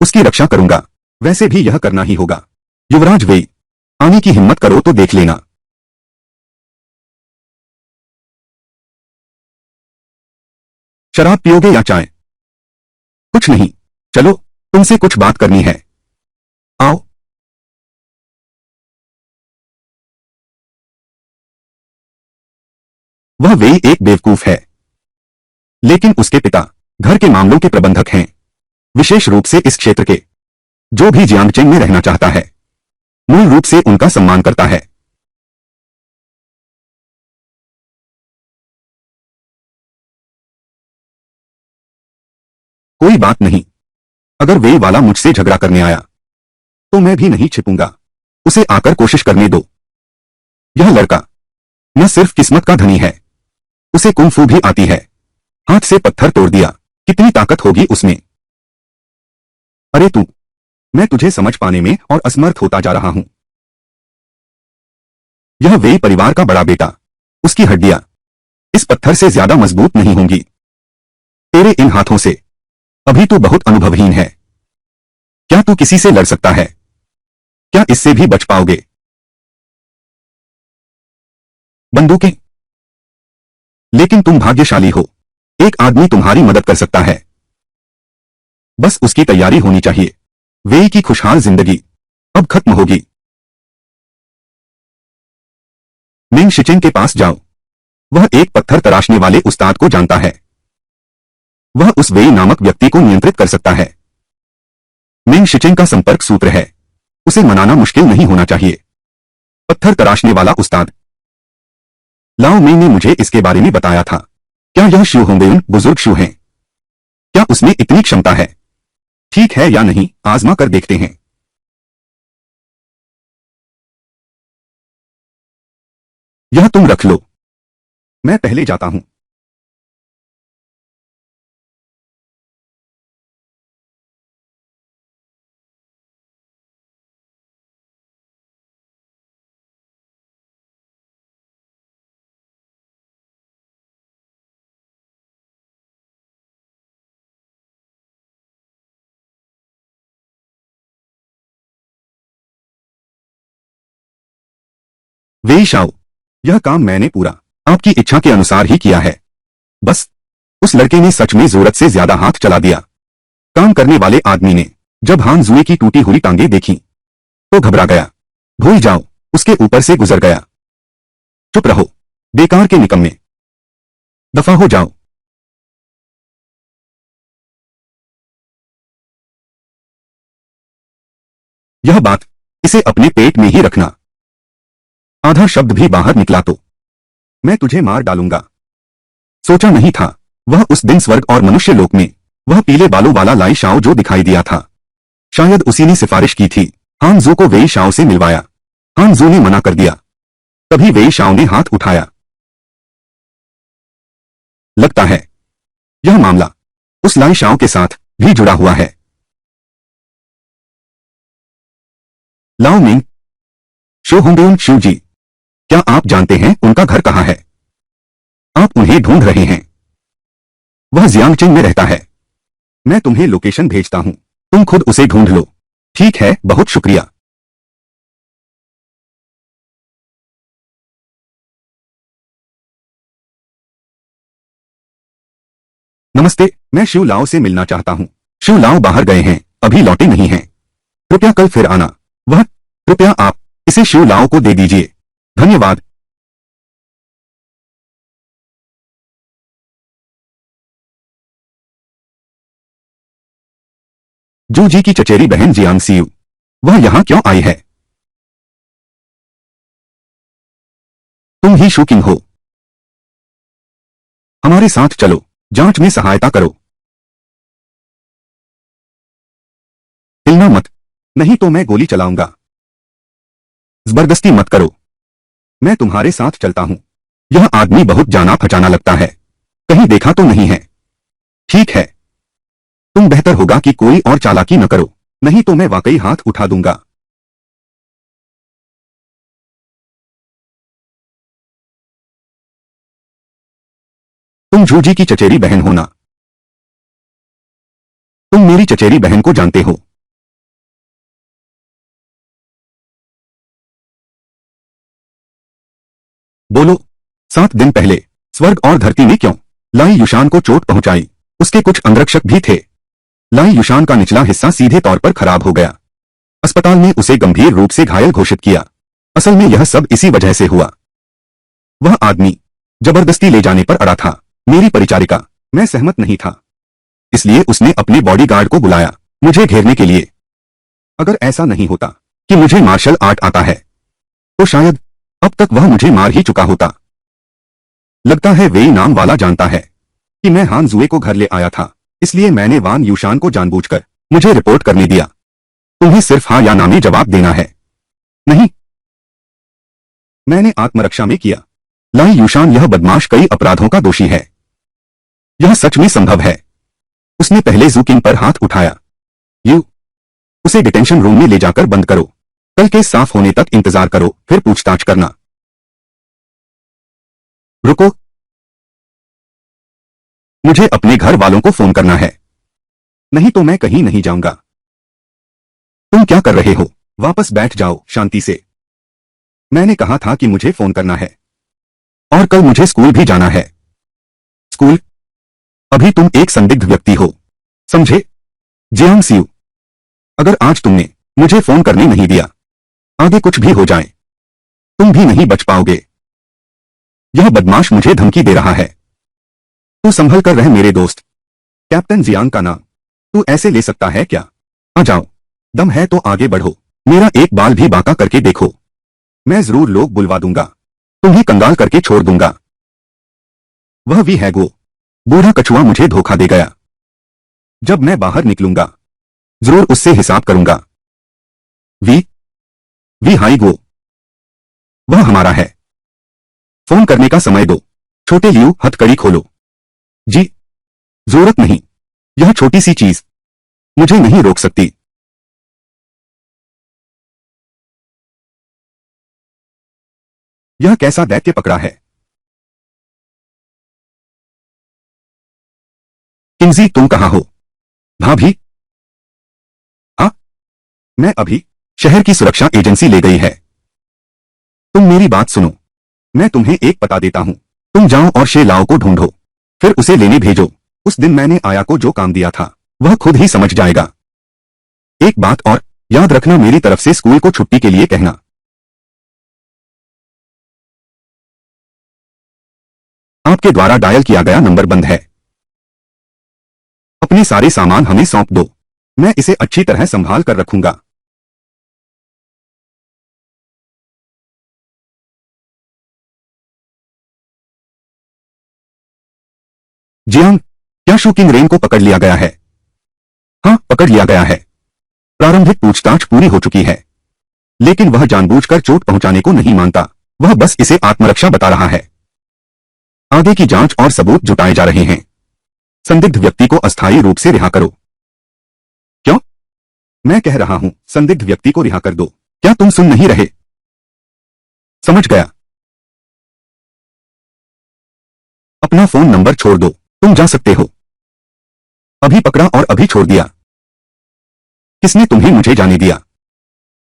उसकी रक्षा करूंगा। वैसे भी यह करना ही होगा। युवराज वेई, आने की हिम्मत करो तो देख लेना। शराब पियोगे या चाय? कुछ नहीं। चलो, तुमसे कुछ बात करनी है। आओ। वह वेई एक बेवकूफ है, लेकिन उसके पिता घर के मामलों के प्रबंधक हैं, विशेष रूप से इस क्षेत्र के। जो भी जियांगचेंग में रहना चाहता है, मूल रूप से उनका सम्मान करता है। कोई बात नहीं। अगर वे वाला मुझसे झगड़ा करने आया, तो मैं भी नहीं छिपूंगा। उसे आकर कोशिश करने दो। यह लड़का न सिर्फ किस्मत का धनी है, उसे कुंग फू भी आती है। हाथ से पत्थर तोड़ दिया। कितनी ताकत होगी उसमें। अरे तू, मैं तुझे समझ पाने में और असमर्थ होता जा रहा हूं। यह वेई परिवार का बड़ा बेटा, उसकी हड्डियां इस पत्थर से ज्यादा मजबूत नहीं होंगी। तेरे इन हाथों से अभी तू बहुत अनुभवहीन है। क्या तू किसी से लड़ सकता है? क्या इससे भी बच पाओगे? बंदूकें? लेकिन तुम भाग्यशाली हो, एक आदमी तुम्हारी मदद कर सकता है। बस उसकी तैयारी होनी चाहिए। वेई की खुशहाल जिंदगी अब खत्म होगी। मिंग शिचेंग के पास जाओ। वह एक पत्थर तराशने वाले उस्ताद को जानता है। वह उस वेई नामक व्यक्ति को नियंत्रित कर सकता है। मिंग शिचेंग का संपर्क सूत्र है। उसे मनाना मुश्किल नहीं होना चाहिए। पत्थर तराशने वाला उस्ताद। लाओ मिंग ने मुझे इसके बारे में बताया था। क्या यह शू होंगेयुन बुजुर्ग शू हैं? क्या उसमें इतनी क्षमता है? ठीक है या नहीं, आजमा कर देखते हैं। यह तुम रख लो। मैं पहले जाता हूं। वेई शाओ, यह काम मैंने पूरा आपकी इच्छा के अनुसार ही किया है। बस उस लड़के ने सच में जरूरत से ज्यादा हाथ चला दिया। काम करने वाले आदमी ने जब हान जुए की टूटी हुई टांगें देखी तो घबरा गया। भूल जाओ, उसके ऊपर से गुजर गया। चुप रहो, बेकार के निकम्मे, दफा हो जाओ। यह बात इसे अपने पेट में ही रखना। आधा शब्द भी बाहर निकला तो मैं तुझे मार डालूंगा। सोचा नहीं था वह उस दिन स्वर्ग और मनुष्य लोक में वह पीले बालों वाला लाई शाओ जो दिखाई दिया था। शायद उसी ने सिफारिश की थी। हान जू को वेई शाओ से मिलवाया। हान जू ने मना कर दिया। तभी वेई शाओ ने हाथ उठाया। लगता है यह मामला उस लाई शाओ के साथ भी जुड़ा हुआ है। लाओ मिंग, शो हुंगयुन शू जी, क्या आप जानते हैं उनका घर कहाँ है? आप उन्हें ढूंढ रहे हैं। वह जियांगचेन में रहता है। मैं तुम्हें लोकेशन भेजता हूं, तुम खुद उसे ढूंढ लो। ठीक है, बहुत शुक्रिया। नमस्ते, मैं शिव लाओ से मिलना चाहता हूं। शिव लाओ बाहर गए हैं, अभी लौटे नहीं हैं। कृपया कल फिर आना। वह कृपया आप इसे शिव लाओ को दे दीजिए। धन्यवाद। जू जी की चचेरी बहन जियांग सियू, वह यहां क्यों आई है? तुम ही शू किंग हो। हमारे साथ चलो, जांच में सहायता करो। हिलना मत, नहीं तो मैं गोली चलाऊंगा। जबरदस्ती मत करो, मैं तुम्हारे साथ चलता हूं। यह आदमी बहुत जाना पहचाना लगता है, कहीं देखा तो नहीं है? ठीक है, तुम बेहतर होगा कि कोई और चालाकी न करो, नहीं तो मैं वाकई हाथ उठा दूंगा। तुम जूजी की चचेरी बहन हो ना? तुम मेरी चचेरी बहन को जानते हो? बोलो। 7 दिन पहले स्वर्ग और धरती ने क्यों लाई युशान को चोट पहुंचाई? उसके कुछ अंगरक्षक भी थे। लाई युशान का निचला हिस्सा सीधे तौर पर खराब हो गया। अस्पताल ने उसे गंभीर रूप से घायल घोषित किया। असल में यह सब इसी वजह से हुआ। वह आदमी जबरदस्ती ले जाने पर अड़ा था। मेरी परिचारिका, मैं सहमत नहीं था, इसलिए उसने अपने बॉडीगार्ड को बुलाया मुझे घेरने के लिए। अगर ऐसा नहीं होता कि मुझे मार्शल आर्ट आता है तो शायद अब तक वह मुझे मार ही चुका होता। लगता है वेई नाम वाला जानता है कि मैं हान जुए को घर ले आया था, इसलिए मैंने वान यूशान को जानबूझकर मुझे रिपोर्ट करने दिया। तुम्हें सिर्फ हाँ या ना में जवाब देना है। नहीं, मैंने आत्मरक्षा में किया। लाई यूशान यह बदमाश कई अपराधों का दोषी है। यह सच में संभव है। उसने पहले जूकिंग पर हाथ उठाया। उसे डिटेंशन रूम में ले जाकर बंद करो। कल केस साफ होने तक इंतजार करो, फिर पूछताछ करना। रुको, मुझे अपने घर वालों को फोन करना है, नहीं तो मैं कहीं नहीं जाऊंगा। तुम क्या कर रहे हो? वापस बैठ जाओ शांति से। मैंने कहा था कि मुझे फोन करना है, और कल मुझे स्कूल भी जाना है। स्कूल? अभी तुम एक संदिग्ध व्यक्ति हो, समझे? जियांग सियू, अगर आज तुमने मुझे फोन करने नहीं दिया, आगे कुछ भी हो जाए, तुम भी नहीं बच पाओगे। यह बदमाश मुझे धमकी दे रहा है। तू संभल कर रह मेरे दोस्त। कैप्टन जियांग का नाम तू ऐसे ले सकता है क्या? आ जाओ, दम है तो आगे बढ़ो। मेरा एक बाल भी बांका करके देखो, मैं जरूर लोग बुलवा दूंगा, तुम्हें कंगाल करके छोड़ दूंगा। वह भी है गो, बूढ़ा कछुआ मुझे धोखा दे गया। जब मैं बाहर निकलूंगा जरूर उससे हिसाब करूंगा। वी हाई गो, वह हमारा है। फोन करने का समय दो। छोटे लियू, हथकड़ी खोलो। जी, जरूरत नहीं। यह छोटी सी चीज मुझे नहीं रोक सकती। यह कैसा दैत्य पकड़ा है? किंजी, तुम कहां हो? भाभी? हाँ, मैं अभी शहर की सुरक्षा एजेंसी ले गई है। तुम मेरी बात सुनो, मैं तुम्हें एक पता देता हूं, तुम जाओ और शे लाओ को ढूंढो। फिर उसे लेने भेजो। उस दिन मैंने आया को जो काम दिया था वह खुद ही समझ जाएगा। एक बात और, याद रखना मेरी तरफ से स्कूल को छुट्टी के लिए कहना। आपके द्वारा डायल किया गया नंबर बंद है। अपने सारे सामान हमें सौंप दो, मैं इसे अच्छी तरह संभाल कर रखूंगा। जियांग, क्या शू किंग रेन को पकड़ लिया गया है? हाँ, पकड़ लिया गया है। प्रारंभिक पूछताछ पूरी हो चुकी है, लेकिन वह जानबूझकर चोट पहुंचाने को नहीं मानता। वह बस इसे आत्मरक्षा बता रहा है। आगे की जांच और सबूत जुटाए जा रहे हैं। संदिग्ध व्यक्ति को अस्थायी रूप से रिहा करो। क्यों? मैं कह रहा हूं, संदिग्ध व्यक्ति को रिहा कर दो। क्या तुम सुन नहीं रहे? समझ गया। अपना फोन नंबर छोड़ दो, तुम जा सकते हो। अभी पकड़ा और अभी छोड़ दिया। किसने तुम्हें मुझे जाने दिया?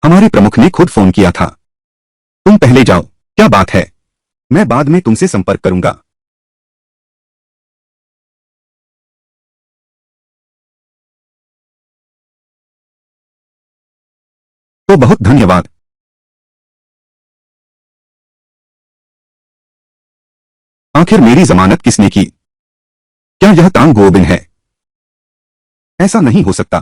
हमारे प्रमुख ने खुद फोन किया था। तुम पहले जाओ। क्या बात है? मैं बाद में तुमसे संपर्क करूंगा। तो बहुत धन्यवाद। आखिर मेरी जमानत किसने की? क्या यह तांग गोबिन है? ऐसा नहीं हो सकता।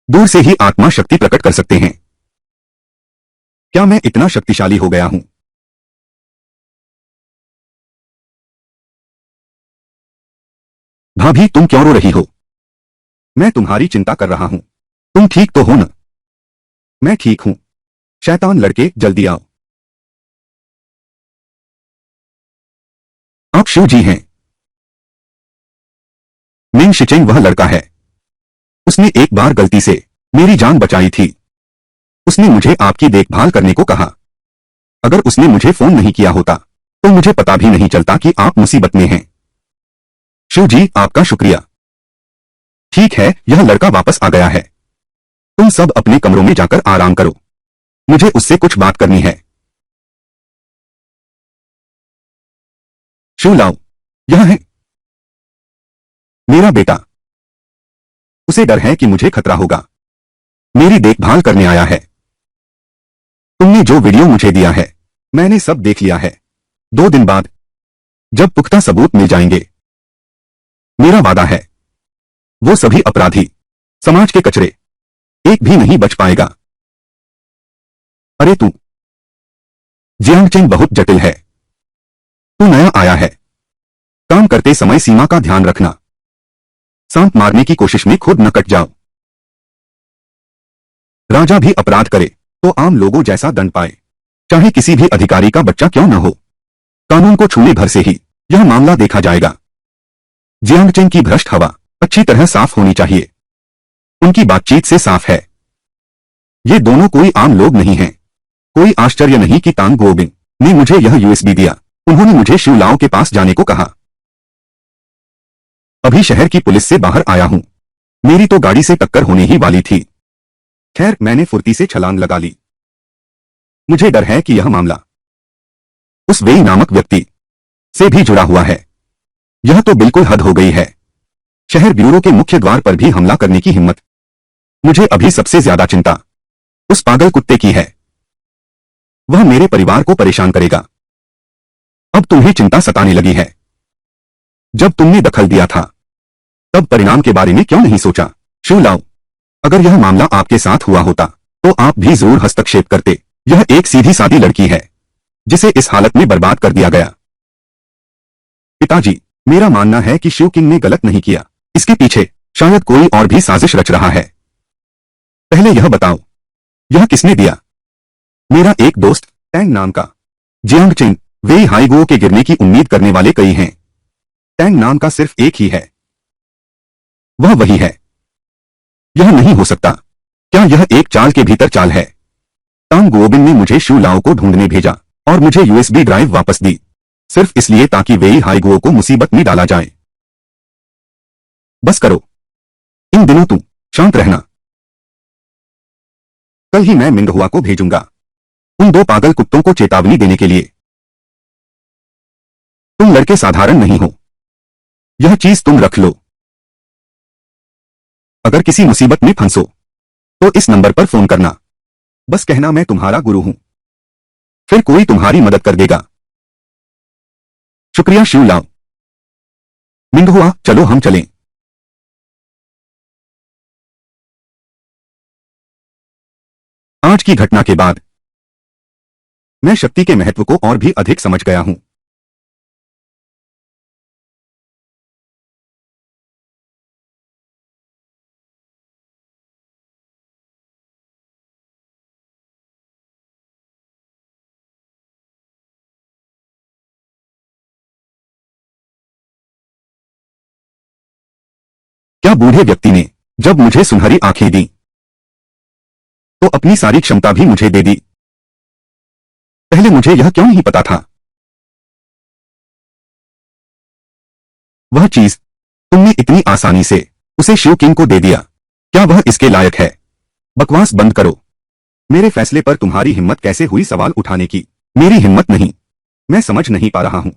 दूर से ही आत्मा शक्ति प्रकट कर सकते हैं। क्या मैं इतना शक्तिशाली हो गया हूं? भाभी, तुम क्यों रो रही हो? मैं तुम्हारी चिंता कर रहा हूं। तुम ठीक तो हो न? मैं ठीक हूं। शैतान लड़के, जल्दी आओ। आप शिव जी हैं? मिंग शिचेंग वह लड़का है। उसने एक बार गलती से मेरी जान बचाई थी। उसने मुझे आपकी देखभाल करने को कहा। अगर उसने मुझे फोन नहीं किया होता तो मुझे पता भी नहीं चलता कि आप मुसीबत में हैं। शिव जी, आपका शुक्रिया। ठीक है, यह लड़का वापस आ गया है। तुम सब अपने कमरों में जाकर आराम करो। मुझे उससे कुछ बात करनी है। शिव लाओ, यह है मेरा बेटा। उसे डर है कि मुझे खतरा होगा। मेरी देखभाल करने आया है। तुमने जो वीडियो मुझे दिया है मैंने सब देख लिया है। 2 दिन बाद जब पुख्ता सबूत मिल जाएंगे, मेरा वादा है, वो सभी अपराधी, समाज के कचरे, एक भी नहीं बच पाएगा। अरे तू जियांगचेंग बहुत जटिल है। तू नया आया है। काम करते समय सीमा का ध्यान रखना। सांप मारने की कोशिश में खुद न कट जाओ। राजा भी अपराध करे तो आम लोगों जैसा दंड पाए, चाहे किसी भी अधिकारी का बच्चा क्यों न हो। कानून को छूने भर से ही यह मामला देखा जाएगा। जियांगचेंग की भ्रष्ट हवा अच्छी तरह साफ होनी चाहिए। उनकी बातचीत से साफ है, ये दोनों कोई आम लोग नहीं हैं। कोई आश्चर्य नहीं कि तांग गोबिन ने मुझे यह यूएसबी दिया। उन्होंने मुझे शिवलाओ के पास जाने को कहा। अभी शहर की पुलिस से बाहर आया हूं। मेरी तो गाड़ी से टक्कर होने ही वाली थी। खैर, मैंने फुर्ती से छलांग लगा ली। मुझे डर है कि यह मामला उस वेई नामक व्यक्ति से भी जुड़ा हुआ है। यह तो बिल्कुल हद हो गई है। शहर ब्यूरो के मुख्य द्वार पर भी हमला करने की हिम्मत। मुझे अभी सबसे ज्यादा चिंता उस पागल कुत्ते की है। वह मेरे परिवार को परेशान करेगा। अब तुम्हें चिंता सताने लगी है। जब तुमने दखल दिया था तब परिणाम के बारे में क्यों नहीं सोचा? शिवलाओ, अगर यह मामला आपके साथ हुआ होता तो आप भी जरूर हस्तक्षेप करते। यह एक सीधी सादी लड़की है जिसे इस हालत में बर्बाद कर दिया गया। पिताजी, मेरा मानना है कि शिव किंग ने गलत नहीं किया। इसके पीछे शायद कोई और भी साजिश रच रहा है। पहले यह बताओ, यह किसने दिया? मेरा एक दोस्त टैंग नाम का। जियांगचेंग वेई हाईगुओ के गिरने की उम्मीद करने वाले कई हैं। टैंग नाम का सिर्फ एक ही है। वह वही है। यह नहीं हो सकता। क्या यह एक चाल के भीतर चाल है? तांग गोबिन ने मुझे शिवलाओ को ढूंढने भेजा और मुझे यूएसबी ड्राइव वापस दी, सिर्फ इसलिए ताकि वेई हाईगुओ को मुसीबत में डाला जाए। बस करो। इन दिनों तुम शांत रहना। कल ही मैं मिंगहुआ को भेजूंगा उन दो पागल कुत्तों को चेतावनी देने के लिए। तुम लड़के साधारण नहीं हो, यह चीज तुम रख लो। अगर किसी मुसीबत में फंसो तो इस नंबर पर फोन करना, बस कहना मैं तुम्हारा गुरु हूं, फिर कोई तुम्हारी मदद कर देगा। शुक्रिया शिव लाओ। मिंगहुआ, चलो हम चलें। आज की घटना के बाद मैं शक्ति के महत्व को और भी अधिक समझ गया हूं। क्या बूढ़े व्यक्ति ने जब मुझे सुनहरी आंखें दी तो अपनी सारी क्षमता भी मुझे दे दी? पहले मुझे यह क्यों नहीं पता था? वह चीज तुमने इतनी आसानी से उसे शिव किंग को दे दिया, क्या वह इसके लायक है? बकवास बंद करो। मेरे फैसले पर तुम्हारी हिम्मत कैसे हुई सवाल उठाने की? मेरी हिम्मत नहीं, मैं समझ नहीं पा रहा हूं।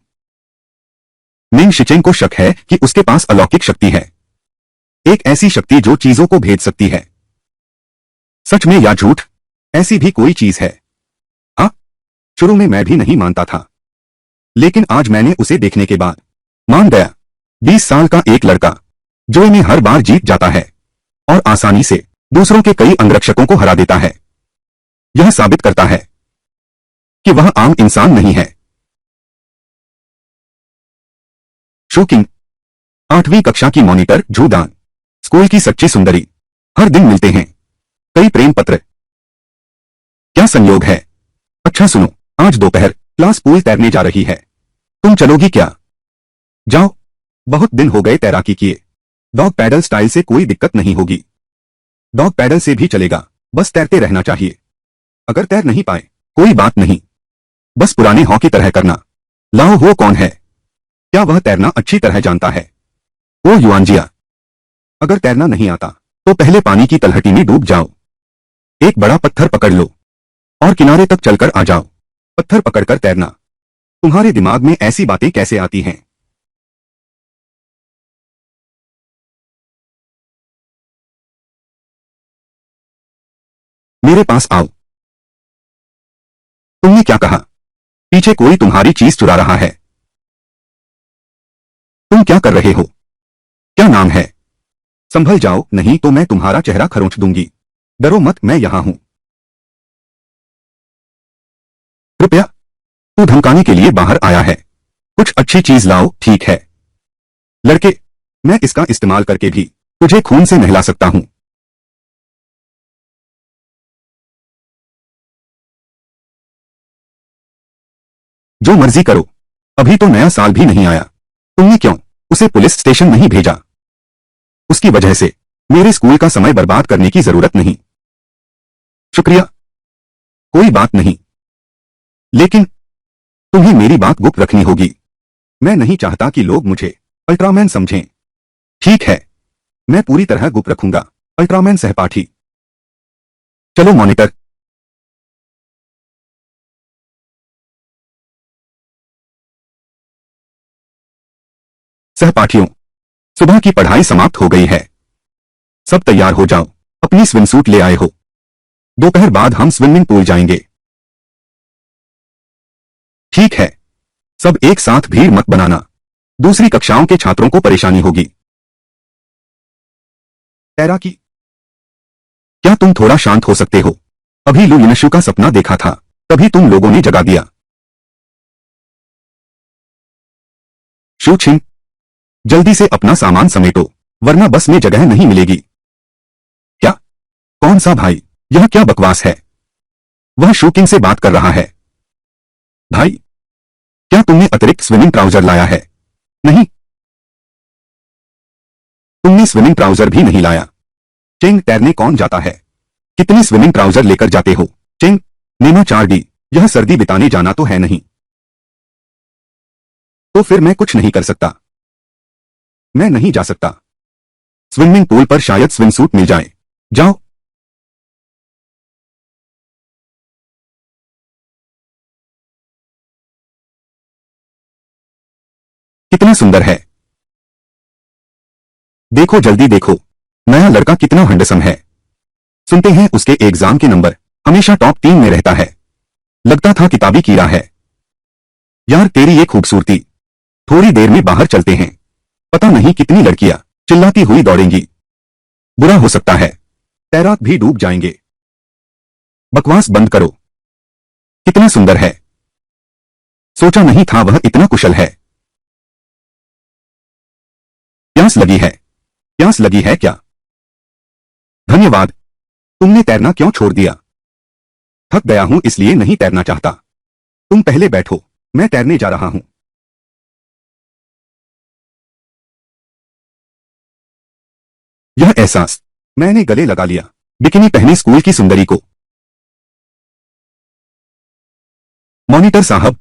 मिंग शिचेंग को शक है कि उसके पास अलौकिक शक्ति है, एक ऐसी शक्ति जो चीजों को भेद सकती है। सच में या झूठ, ऐसी भी कोई चीज है? हाँ, शुरू में मैं भी नहीं मानता था, लेकिन आज मैंने उसे देखने के बाद मान गया। 20 साल का एक लड़का जो इन्हें हर बार जीत जाता है और आसानी से दूसरों के कई अंगरक्षकों को हरा देता है, यह साबित करता है कि वह आम इंसान नहीं है। शू किंग, 8वीं कक्षा की मॉनिटर जूदान, स्कूल की सच्ची सुंदरी, हर दिन मिलते हैं, कई प्रेम पत्र। क्या संयोग है। अच्छा सुनो, आज दोपहर क्लास पूल तैरने जा रही है, तुम चलोगी क्या? जाओ, बहुत दिन हो गए तैराकी किए। डॉग पैडल स्टाइल से कोई दिक्कत नहीं होगी। डॉग पैडल से भी चलेगा, बस तैरते रहना चाहिए। अगर तैर नहीं पाए कोई बात नहीं, बस पुराने हॉ की तरह करना। लाओ वो कौन है? क्या वह तैरना अच्छी तरह जानता है? ओ युआनजिया, अगर तैरना नहीं आता तो पहले पानी की तलहटी में डूब जाओ। एक बड़ा पत्थर पकड़ लो और किनारे तक चलकर आ जाओ। पत्थर पकड़कर तैरना, तुम्हारे दिमाग में ऐसी बातें कैसे आती हैं? मेरे पास आओ। तुमने क्या कहा? पीछे कोई तुम्हारी चीज चुरा रहा है। तुम क्या कर रहे हो? क्या नाम है? संभल जाओ, नहीं तो मैं तुम्हारा चेहरा खरोंच दूंगी। डरो मत, मैं यहां हूं। कृपया, तू धमकाने के लिए बाहर आया है, कुछ अच्छी चीज लाओ। ठीक है लड़के, मैं इसका इस्तेमाल करके भी तुझे खून से नहला सकता हूं। जो मर्जी करो, अभी तो नया साल भी नहीं आया, तुमने क्यों उसे पुलिस स्टेशन नहीं भेजा? उसकी वजह से मेरे स्कूल का समय बर्बाद करने की जरूरत नहीं। शुक्रिया, कोई बात नहीं, लेकिन तुम्हें मेरी बात गुप्त रखनी होगी। मैं नहीं चाहता कि लोग मुझे अल्ट्रामैन समझें। ठीक है, मैं पूरी तरह गुप्त रखूंगा। अल्ट्रामैन सहपाठी। चलो मॉनिटर। सहपाठियों, सुबह की पढ़ाई समाप्त हो गई है, सब तैयार हो जाओ। अपनी स्विमसूट ले आए हो? दोपहर बाद हम स्विमिंग पूल जाएंगे। ठीक है, सब एक साथ भीड़ मत बनाना, दूसरी कक्षाओं के छात्रों को परेशानी होगी। तैराकी, क्या तुम थोड़ा शांत हो सकते हो? अभी लू यिनशु का सपना देखा था, तभी तुम लोगों ने जगा दिया। शू छिंग, जल्दी से अपना सामान समेटो, वरना बस में जगह नहीं मिलेगी। क्या? कौन सा भाई? यह क्या बकवास है? वह शू किंग से बात कर रहा है। भाई, क्या तुमने अतिरिक्त स्विमिंग ट्राउजर लाया है? नहीं, तुमने स्विमिंग ट्राउजर भी नहीं लाया। चेंग, तैरने कौन जाता है? कितने स्विमिंग ट्राउजर लेकर जाते हो? चेंग, नेमा 4D, यह सर्दी बिताने जाना तो है नहीं। तो फिर मैं कुछ नहीं कर सकता? मैं नहीं जा सकता। स्विमिंग पूल पर शायद स्विम सूट मिल जाए। जाओ। कितना सुंदर है। देखो जल्दी देखो, नया लड़का कितना हैंडसम है। सुनते हैं उसके एग्जाम के नंबर हमेशा टॉप 3 में रहता है। लगता था किताबी कीड़ा है। यार तेरी ये खूबसूरती। थोड़ी देर में बाहर चलते हैं। पता नहीं कितनी लड़कियां चिल्लाती हुई दौड़ेंगी। बुरा हो सकता है, तैराक भी डूब जाएंगे। बकवास बंद करो। कितना सुंदर है। सोचा नहीं था वह इतना कुशल है। प्यास लगी है। प्यास लगी है क्या? धन्यवाद। तुमने तैरना क्यों छोड़ दिया? थक गया हूं इसलिए नहीं तैरना चाहता। तुम पहले बैठो, मैं तैरने जा रहा हूं। यह एहसास मैंने गले लगा लिया। बिकिनी पहने स्कूल की सुंदरी को। मॉनिटर साहब,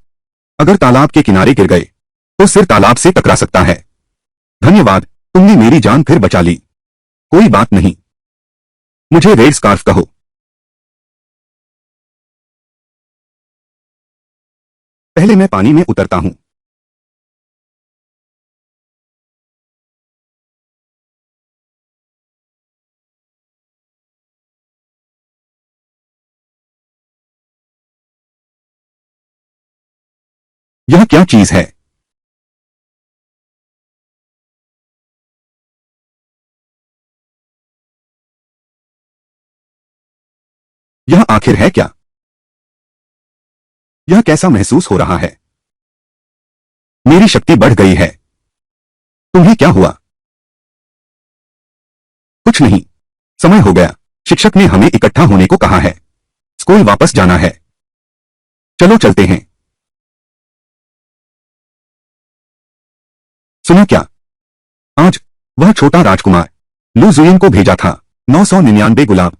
अगर तालाब के किनारे गिर गए तो सिर तालाब से टकरा सकता है। धन्यवाद, तुमने मेरी जान फिर बचा ली। कोई बात नहीं। मुझे रेड स्कार्फ कहो। पहले मैं पानी में उतरता हूं। यह क्या चीज है? यह आखिर है क्या? यह कैसा महसूस हो रहा है? मेरी शक्ति बढ़ गई है। तुम्हें क्या हुआ? कुछ नहीं। समय हो गया। शिक्षक ने हमें इकट्ठा होने को कहा है। स्कूल वापस जाना है। चलो चलते हैं। सुनो क्या? आज वह छोटा राजकुमार लू जुयन को भेजा था 999 गुलाब,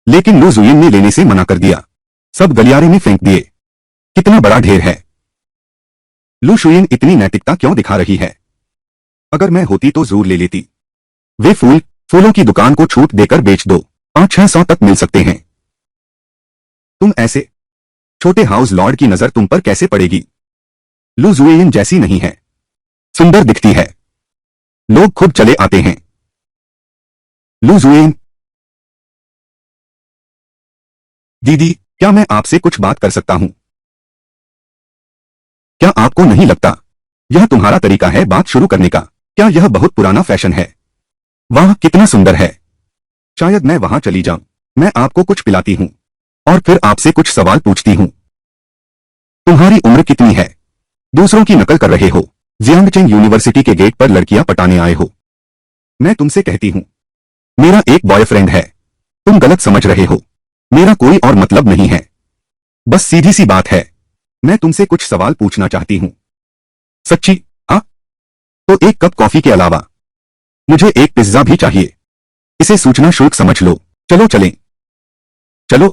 लेकिन लू जुयन ने लेने से मना कर दिया। सब गलियारे में फेंक दिए। कितना बड़ा ढेर है। लू शुयन इतनी नैतिकता क्यों दिखा रही है? अगर मैं होती तो जरूर ले लेती। वे फूलों की दुकान को छूट देकर बेच दो। 500-600 तक मिल सकते हैं। तुम ऐसे छोटे हाउस लॉर्ड की नजर तुम पर कैसे पड़ेगी? लू जुएन जैसी नहीं है। सुंदर दिखती है। लोग खुद चले आते हैं। लू जुएन। दीदी, क्या मैं आपसे कुछ बात कर सकता हूं? क्या आपको नहीं लगता यह तुम्हारा तरीका है बात शुरू करने का? क्या यह बहुत पुराना फैशन है? वाह कितना सुंदर है। शायद मैं वहां चली जाऊं। मैं आपको कुछ पिलाती हूं और फिर आपसे कुछ सवाल पूछती हूं। तुम्हारी उम्र कितनी है? दूसरों की नकल कर रहे हो। जियांगचेंग यूनिवर्सिटी के गेट पर लड़कियां पटाने आए हो। मैं तुमसे कहती हूं, मेरा एक बॉयफ्रेंड है। तुम गलत समझ रहे हो। मेरा कोई और मतलब नहीं है। बस सीधी सी बात है। मैं तुमसे कुछ सवाल पूछना चाहती हूं। सच्ची? हाँ। तो एक कप कॉफी के अलावा मुझे एक पिज्जा भी चाहिए। इसे सूचना शुल्क समझ लो। चलो चलें। चलो।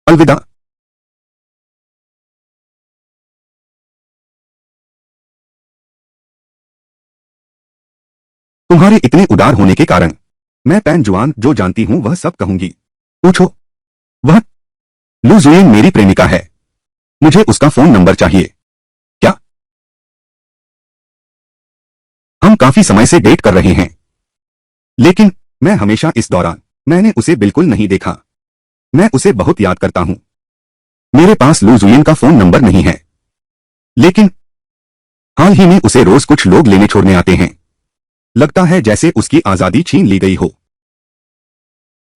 अलविदा। तुम्हारे इतने उदार होने के कारण मैं पैन जुआन जो जानती हूं वह सब कहूंगी। पूछो। वह लू जुएन मेरी प्रेमिका है। मुझे उसका फोन नंबर चाहिए। क्या? हम काफी समय से डेट कर रहे हैं, लेकिन मैं हमेशा इस दौरान मैंने उसे बिल्कुल नहीं देखा। मैं उसे बहुत याद करता हूं। मेरे पास लू जुएन का फोन नंबर नहीं है, लेकिन हाल ही में उसे रोज कुछ लोग लेने छोड़ने आते हैं। लगता है जैसे उसकी आजादी छीन ली गई हो।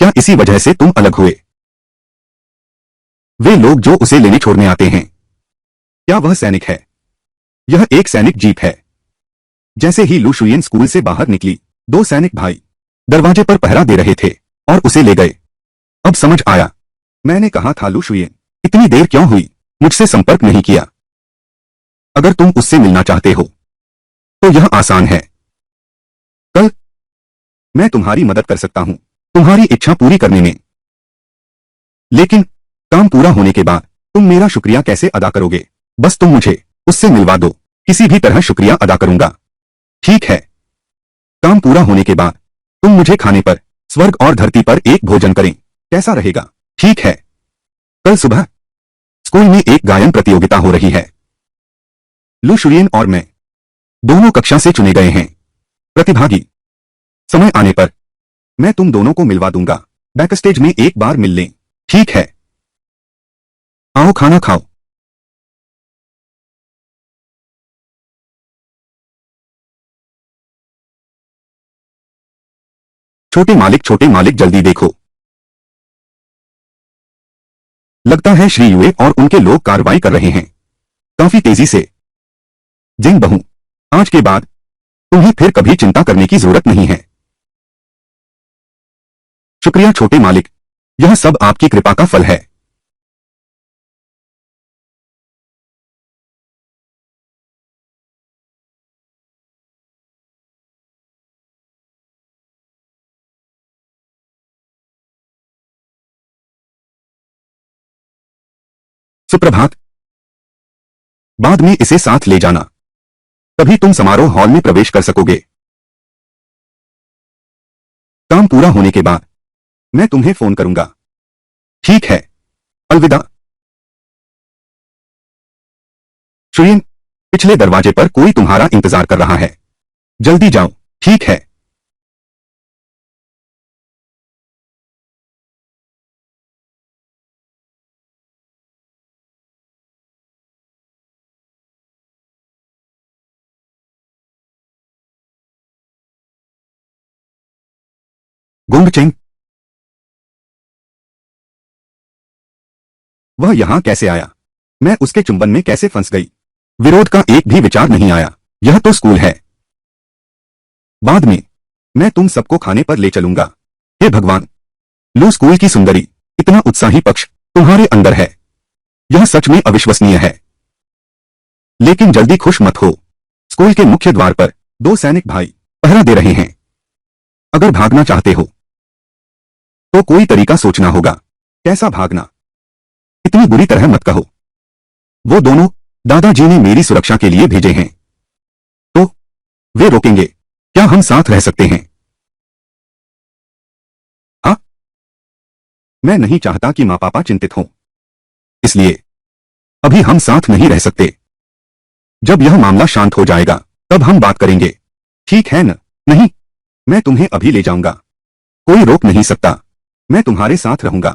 क्या इसी वजह से तुम अलग हुए? वे लोग जो उसे लेने छोड़ने आते हैं, क्या वह सैनिक है? यह एक सैनिक जीप है। जैसे ही लू शुयन स्कूल से बाहर निकली, 2 सैनिक भाई दरवाजे पर पहरा दे रहे थे और उसे ले गए। अब समझ आया। मैंने कहा था लू शुयन, इतनी देर क्यों हुई? मुझसे संपर्क नहीं किया। अगर तुम उससे मिलना चाहते हो तो यह आसान है। कल मैं तुम्हारी मदद कर सकता हूं, तुम्हारी इच्छा पूरी करने में। लेकिन काम पूरा होने के बाद तुम मेरा शुक्रिया कैसे अदा करोगे? बस तुम मुझे उससे मिलवा दो। किसी भी तरह शुक्रिया अदा करूंगा। ठीक है। काम पूरा होने के बाद तुम मुझे खाने पर स्वर्ग और धरती पर एक भोजन करें, कैसा रहेगा? ठीक है। कल सुबह स्कूल में एक गायन प्रतियोगिता हो रही है। लू शुलियन और मैं दोनों कक्षा से चुने गए हैं प्रतिभागी। समय आने पर मैं तुम दोनों को मिलवा दूंगा। बैकस्टेज में एक बार मिल लें। ठीक है। आओ खाना खाओ। छोटे मालिक जल्दी देखो। लगता है श्री युए और उनके लोग कार्रवाई कर रहे हैं काफी तेजी से। जिंग बहू, आज के बाद तुम्हें फिर कभी चिंता करने की जरूरत नहीं है। शुक्रिया छोटे मालिक, यह सब आपकी कृपा का फल है। सुप्रभात। बाद में इसे साथ ले जाना, तभी तुम समारोह हॉल में प्रवेश कर सकोगे। काम पूरा होने के बाद मैं तुम्हें फोन करूंगा। ठीक है। अलविदा। शुलियन, पिछले दरवाजे पर कोई तुम्हारा इंतजार कर रहा है, जल्दी जाओ। ठीक है। गुंगचेंग, वह यहां कैसे आया? मैं उसके चुंबन में कैसे फंस गई? विरोध का एक भी विचार नहीं आया। यह तो स्कूल है। बाद में मैं तुम सबको खाने पर ले चलूंगा। हे भगवान, लो स्कूल की सुंदरी, इतना उत्साही पक्ष तुम्हारे अंदर है, यह सच में अविश्वसनीय है। लेकिन जल्दी खुश मत हो। स्कूल के मुख्य द्वार पर दो सैनिक भाई पहरा दे रहे हैं। अगर भागना चाहते हो तो कोई तरीका सोचना होगा। कैसा भागना? इतनी बुरी तरह मत कहो। वो दोनों दादाजी ने मेरी सुरक्षा के लिए भेजे हैं, तो वे रोकेंगे? क्या हम साथ रह सकते हैं? हाँ, मैं नहीं चाहता कि माँ पापा चिंतित हों, इसलिए अभी हम साथ नहीं रह सकते। जब यह मामला शांत हो जाएगा तब हम बात करेंगे, ठीक है न? नहीं, मैं तुम्हें अभी ले जाऊंगा, कोई रोक नहीं सकता। मैं तुम्हारे साथ रहूंगा।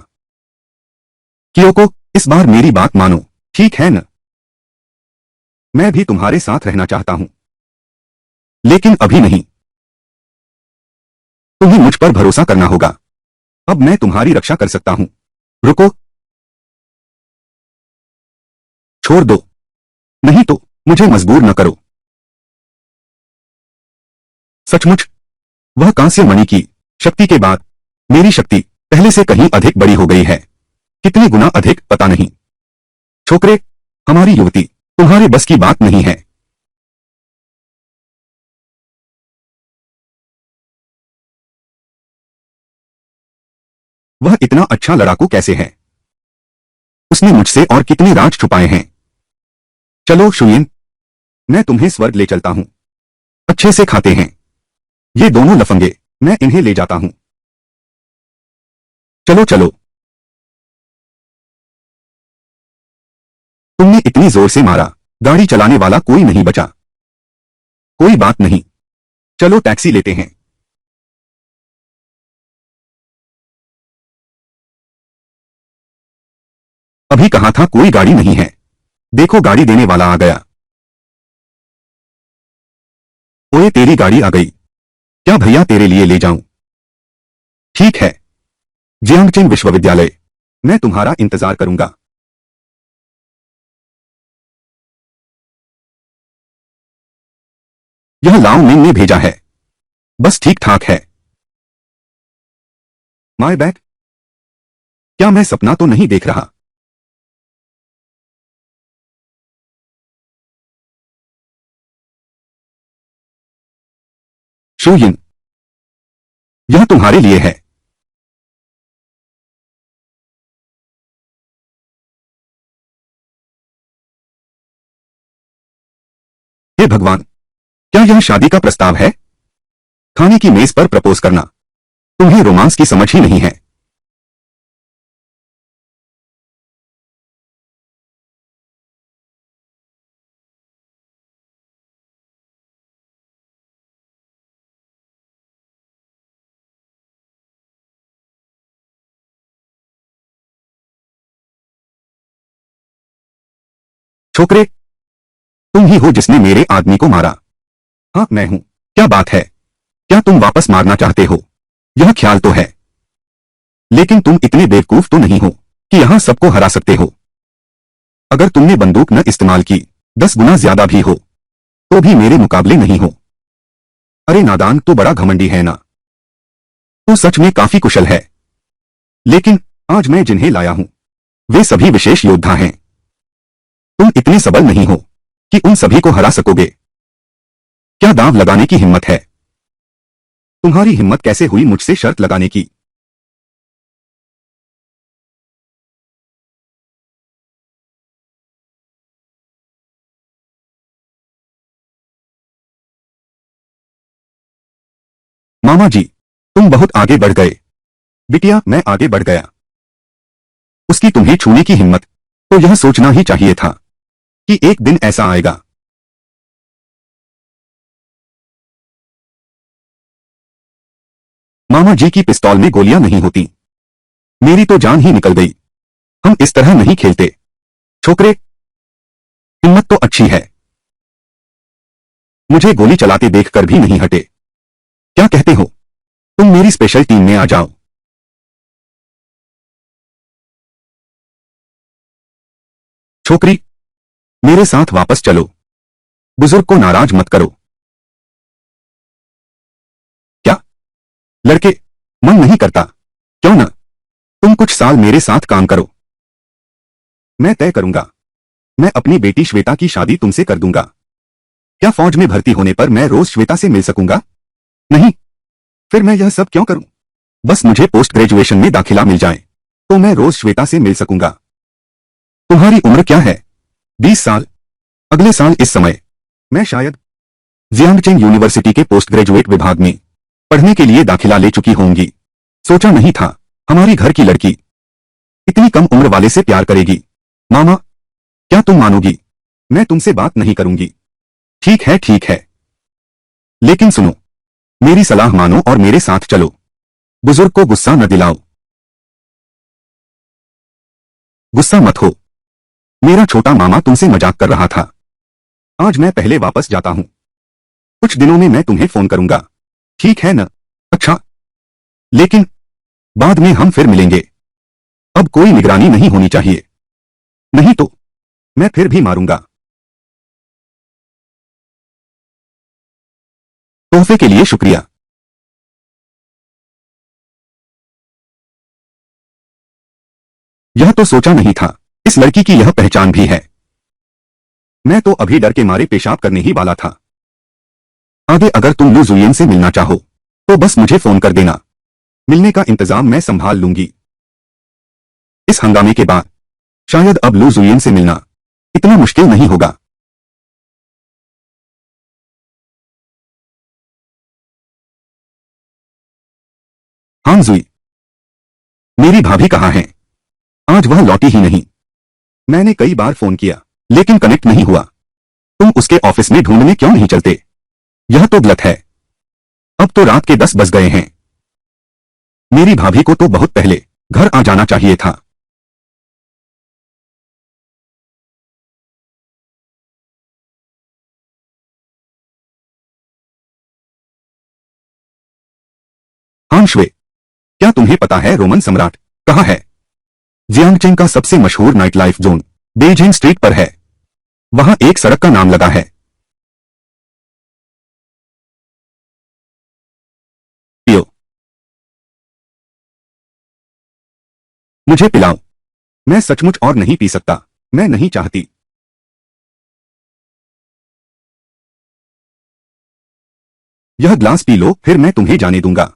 कियोको, इस बार मेरी बात मानो, ठीक है न? मैं भी तुम्हारे साथ रहना चाहता हूं, लेकिन अभी नहीं। तुम्हें मुझ पर भरोसा करना होगा। अब मैं तुम्हारी रक्षा कर सकता हूं। रुको, छोड़ दो। नहीं तो मुझे मजबूर न करो। सचमुच, वह कांस्य मणि की शक्ति के बाद मेरी शक्ति पहले से कहीं अधिक बड़ी हो गई है। कितने गुना अधिक पता नहीं। छोकरे, हमारी युवती तुम्हारे बस की बात नहीं है। वह इतना अच्छा लड़ाकू कैसे है? उसने मुझसे और कितने राज छुपाए हैं। चलो शुलियन, मैं तुम्हें स्वर्ग ले चलता हूं। अच्छे से खाते हैं ये दोनों लफंगे, मैं इन्हें ले जाता हूं। चलो चलो। तुमने इतनी जोर से मारा, गाड़ी चलाने वाला कोई नहीं बचा। कोई बात नहीं, चलो टैक्सी लेते हैं। अभी कहा था कोई गाड़ी नहीं है, देखो गाड़ी देने वाला आ गया। ओए, तेरी गाड़ी आ गई। क्या भैया तेरे लिए ले जाऊं? ठीक है। जियांगचेन विश्वविद्यालय, मैं तुम्हारा इंतजार करूंगा। यह लाओ मिंग ने भेजा है। बस ठीक ठाक है। माय बैग, क्या मैं सपना तो नहीं देख रहा? शूयिन, यह तुम्हारे लिए है। हे भगवान, क्या यह शादी का प्रस्ताव है? खाने की मेज पर प्रपोज करना। तुम्हें रोमांस की समझ ही नहीं है। छोकरे, तुम ही हो जिसने मेरे आदमी को मारा। हाँ, मैं हूं। क्या बात है? क्या तुम वापस मारना चाहते हो? यह ख्याल तो है, लेकिन तुम इतने बेवकूफ तो नहीं हो कि यहां सबको हरा सकते हो। अगर तुमने बंदूक न इस्तेमाल की, 10 गुना ज्यादा भी हो, तो भी मेरे मुकाबले नहीं हो। अरे नादान, तो बड़ा घमंडी है ना? तो सच में काफी कुशल है। लेकिन आज मैं जिन्हें लाया हूं, वे सभी विशेष योद्धा हैं। तुम इतने सबल नहीं हो कि उन सभी को हरा सकोगे। क्या दांव लगाने की हिम्मत है? तुम्हारी हिम्मत कैसे हुई मुझसे शर्त लगाने की? मामा जी, तुम बहुत आगे बढ़ गए। बिटिया, मैं आगे बढ़ गया। उसकी तुम्हें छूने की हिम्मत, तो यह सोचना ही चाहिए था कि एक दिन ऐसा आएगा। मामा जी की पिस्तौल में गोलियां नहीं होती। मेरी तो जान ही निकल गई। हम इस तरह नहीं खेलते। छोकरे, हिम्मत तो अच्छी है। मुझे गोली चलाते देखकर भी नहीं हटे। क्या कहते हो? तुम मेरी स्पेशल टीम में आ जाओ। छोकरी, मेरे साथ वापस चलो। बुजुर्ग को नाराज मत करो। क्या? लड़के, मन नहीं करता? क्यों न? तुम कुछ साल मेरे साथ काम करो। मैं तय करूंगा। मैं अपनी बेटी श्वेता की शादी तुमसे कर दूंगा। क्या फौज में भर्ती होने पर मैं रोज श्वेता से मिल सकूंगा? नहीं। फिर मैं यह सब क्यों करूं? बस मुझे पोस्ट ग्रेजुएशन में दाखिला मिल जाए, तो मैं रोज श्वेता से मिल सकूंगा। तुम्हारी उम्र क्या है? 20 साल। अगले साल इस समय मैं शायद जियांगचेंग यूनिवर्सिटी के पोस्ट ग्रेजुएट विभाग में पढ़ने के लिए दाखिला ले चुकी होंगी। सोचा नहीं था हमारी घर की लड़की इतनी कम उम्र वाले से प्यार करेगी। मामा, क्या तुम मानोगी? मैं तुमसे बात नहीं करूंगी। ठीक है, ठीक है। लेकिन सुनो, मेरी सलाह मानो और मेरे साथ चलो। बुजुर्ग को गुस्सा न दिलाओ। गुस्सा मत हो। मेरा छोटा मामा तुमसे मजाक कर रहा था। आज मैं पहले वापस जाता हूं। कुछ दिनों में मैं तुम्हें फोन करूंगा। ठीक है न? अच्छा। लेकिन बाद में हम फिर मिलेंगे। अब कोई निगरानी नहीं होनी चाहिए, नहीं तो मैं फिर भी मारूंगा। तोहफे के लिए शुक्रिया। यह तो सोचा नहीं था इस लड़की की यह पहचान भी है। मैं तो अभी डर के मारे पेशाब करने ही वाला था। आगे अगर तुम लू जुयिन से मिलना चाहो, तो बस मुझे फोन कर देना। मिलने का इंतजाम मैं संभाल लूंगी। इस हंगामे के बाद शायद अब लू जुयिन से मिलना इतना मुश्किल नहीं होगा। हां जुई, मेरी भाभी कहाँ है? आज वह लौटी ही नहीं। मैंने कई बार फोन किया, लेकिन कनेक्ट नहीं हुआ। तुम उसके ऑफिस में ढूंढने क्यों नहीं चलते? यह तो गलत है। अब तो रात के 10 बज गए हैं। मेरी भाभी को तो बहुत पहले घर आ जाना चाहिए था। हां श्वे, क्या तुम्हें पता है रोमन सम्राट कहाँ है? जियांगचेंग का सबसे मशहूर night life zone Beijing street पर है। वहां एक सड़क का नाम लगा है। पियो। मुझे पिलाओ। मैं सचमुच और नहीं पी सकता। मैं नहीं चाहती। यह ग्लास पी लो, फिर मैं तुम्हें जाने दूंगा।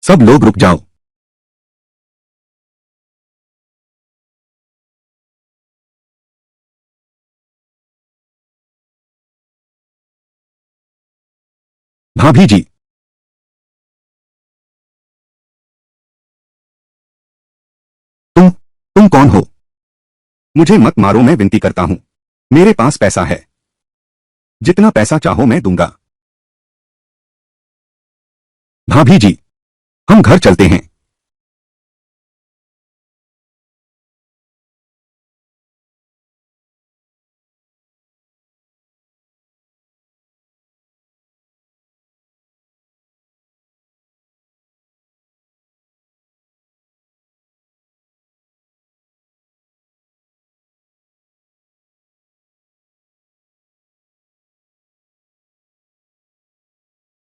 सब लोग रुक जाओ। भाभी जी, तुम कौन हो? मुझे मत मारो, मैं विनती करता हूं। मेरे पास पैसा है, जितना पैसा चाहो मैं दूंगा। भाभी जी, हम घर चलते हैं।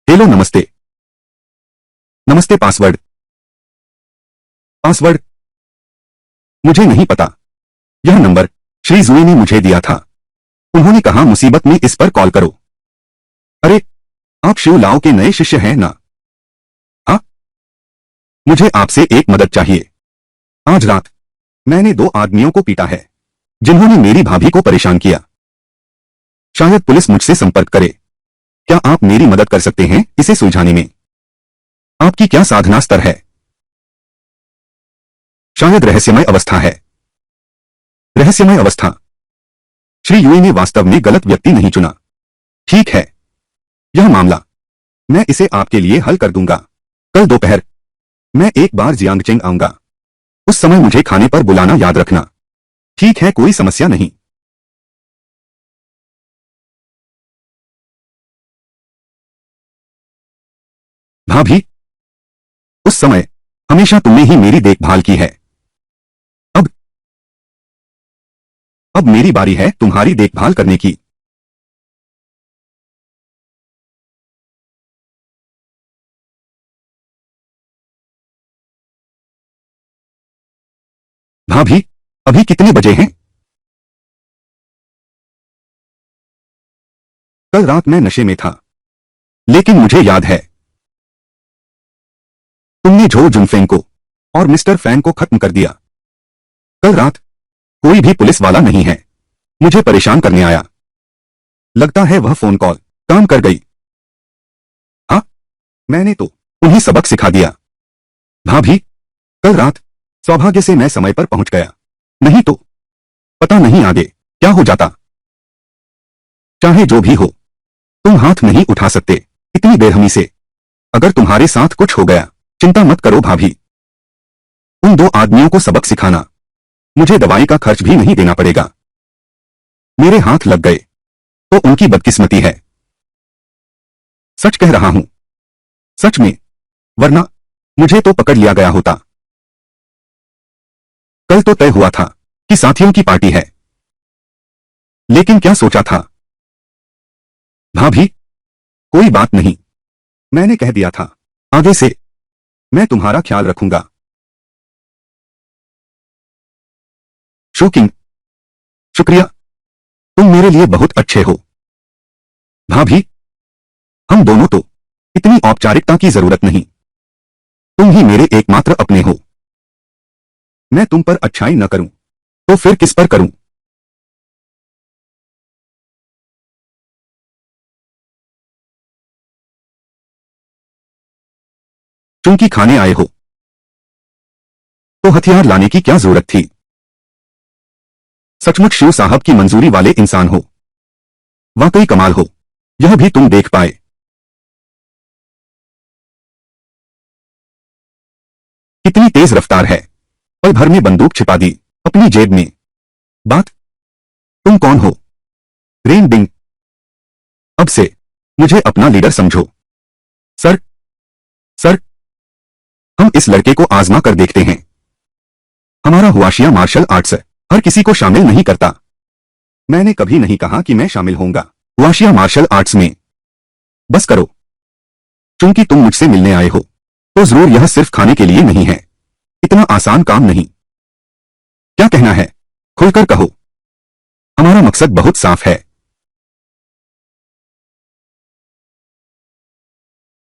हेलो, नमस्ते। नमस्ते। पासवर्ड? पासवर्ड मुझे नहीं पता। यह नंबर श्री जुए ने मुझे दिया था। उन्होंने कहा मुसीबत में इस पर कॉल करो। अरे, आप शिव लाओ के नए शिष्य हैं ना? हाँ। मुझे आपसे एक मदद चाहिए। आज रात मैंने दो आदमियों को पीटा है, जिन्होंने मेरी भाभी को परेशान किया। शायद पुलिस मुझसे संपर्क करे। क्या आप मेरी मदद कर सकते हैं इसे सुलझाने में? आपकी क्या साधना स्तर है? शायद रहस्यमय अवस्था है। रहस्यमय अवस्था? श्री युए ने वास्तव में गलत व्यक्ति नहीं चुना। ठीक है, यह मामला मैं इसे आपके लिए हल कर दूंगा। कल दोपहर मैं एक बार जियांगचेंग आऊंगा। उस समय मुझे खाने पर बुलाना याद रखना। ठीक है, कोई समस्या नहीं। भाभी, उस समय हमेशा तुमने ही मेरी देखभाल की है। अब अब मेरी बारी है तुम्हारी देखभाल करने की। भाभी, अभी कितने बजे हैं? कल रात मैं नशे में था, लेकिन मुझे याद है तुमने झो जुनफेंग को और मिस्टर फैंग को खत्म कर दिया। कल रात कोई भी पुलिस वाला नहीं है मुझे परेशान करने आया। लगता है वह फोन कॉल काम कर गई। हाँ, मैंने तो उन्हें सबक सिखा दिया। भाभी, कल रात सौभाग्य से मैं समय पर पहुंच गया, नहीं तो पता नहीं आगे क्या हो जाता। चाहे जो भी हो, तुम हाथ नहीं उठा सकते इतनी बेरहमी से। अगर तुम्हारे साथ कुछ हो गया, चिंता मत करो भाभी। उन दो आदमियों को सबक सिखाना, मुझे दवाई का खर्च भी नहीं देना पड़ेगा। मेरे हाथ लग गए तो उनकी बदकिस्मती है। सच कह रहा हूं, सच में, वरना मुझे तो पकड़ लिया गया होता। कल तो तय हुआ था कि साथियों की पार्टी है, लेकिन क्या सोचा था? भाभी, कोई बात नहीं। मैंने कह दिया था, आगे से मैं तुम्हारा ख्याल रखूंगा। शोकिंग, शुक्रिया, तुम मेरे लिए बहुत अच्छे हो। भाभी, हम दोनों तो इतनी औपचारिकता की जरूरत नहीं। तुम ही मेरे एकमात्र अपने हो। मैं तुम पर अच्छाई न करूं तो फिर किस पर करूं? चूंकि खाने आए हो तो हथियार लाने की क्या जरूरत थी? सचमुच शिव साहब की मंजूरी वाले इंसान हो। वाकई कमाल हो, यह भी तुम देख पाए। कितनी तेज रफ्तार है। पल भर में बंदूक छिपा दी अपनी जेब में। बात, तुम कौन हो? रेन बिंग, अब से मुझे अपना लीडर समझो। सर, सर, हम इस लड़के को आजमा कर देखते हैं। हमारा हुआशिया मार्शल आर्ट्स हर किसी को शामिल नहीं करता। मैंने कभी नहीं कहा कि मैं शामिल होऊंगा हुआशिया मार्शल आर्ट्स में। बस करो। चूंकि तुम मुझसे मिलने आए हो तो जरूर यह सिर्फ खाने के लिए नहीं है। इतना आसान काम नहीं। क्या कहना है? खुलकर कहो। हमारा मकसद बहुत साफ है।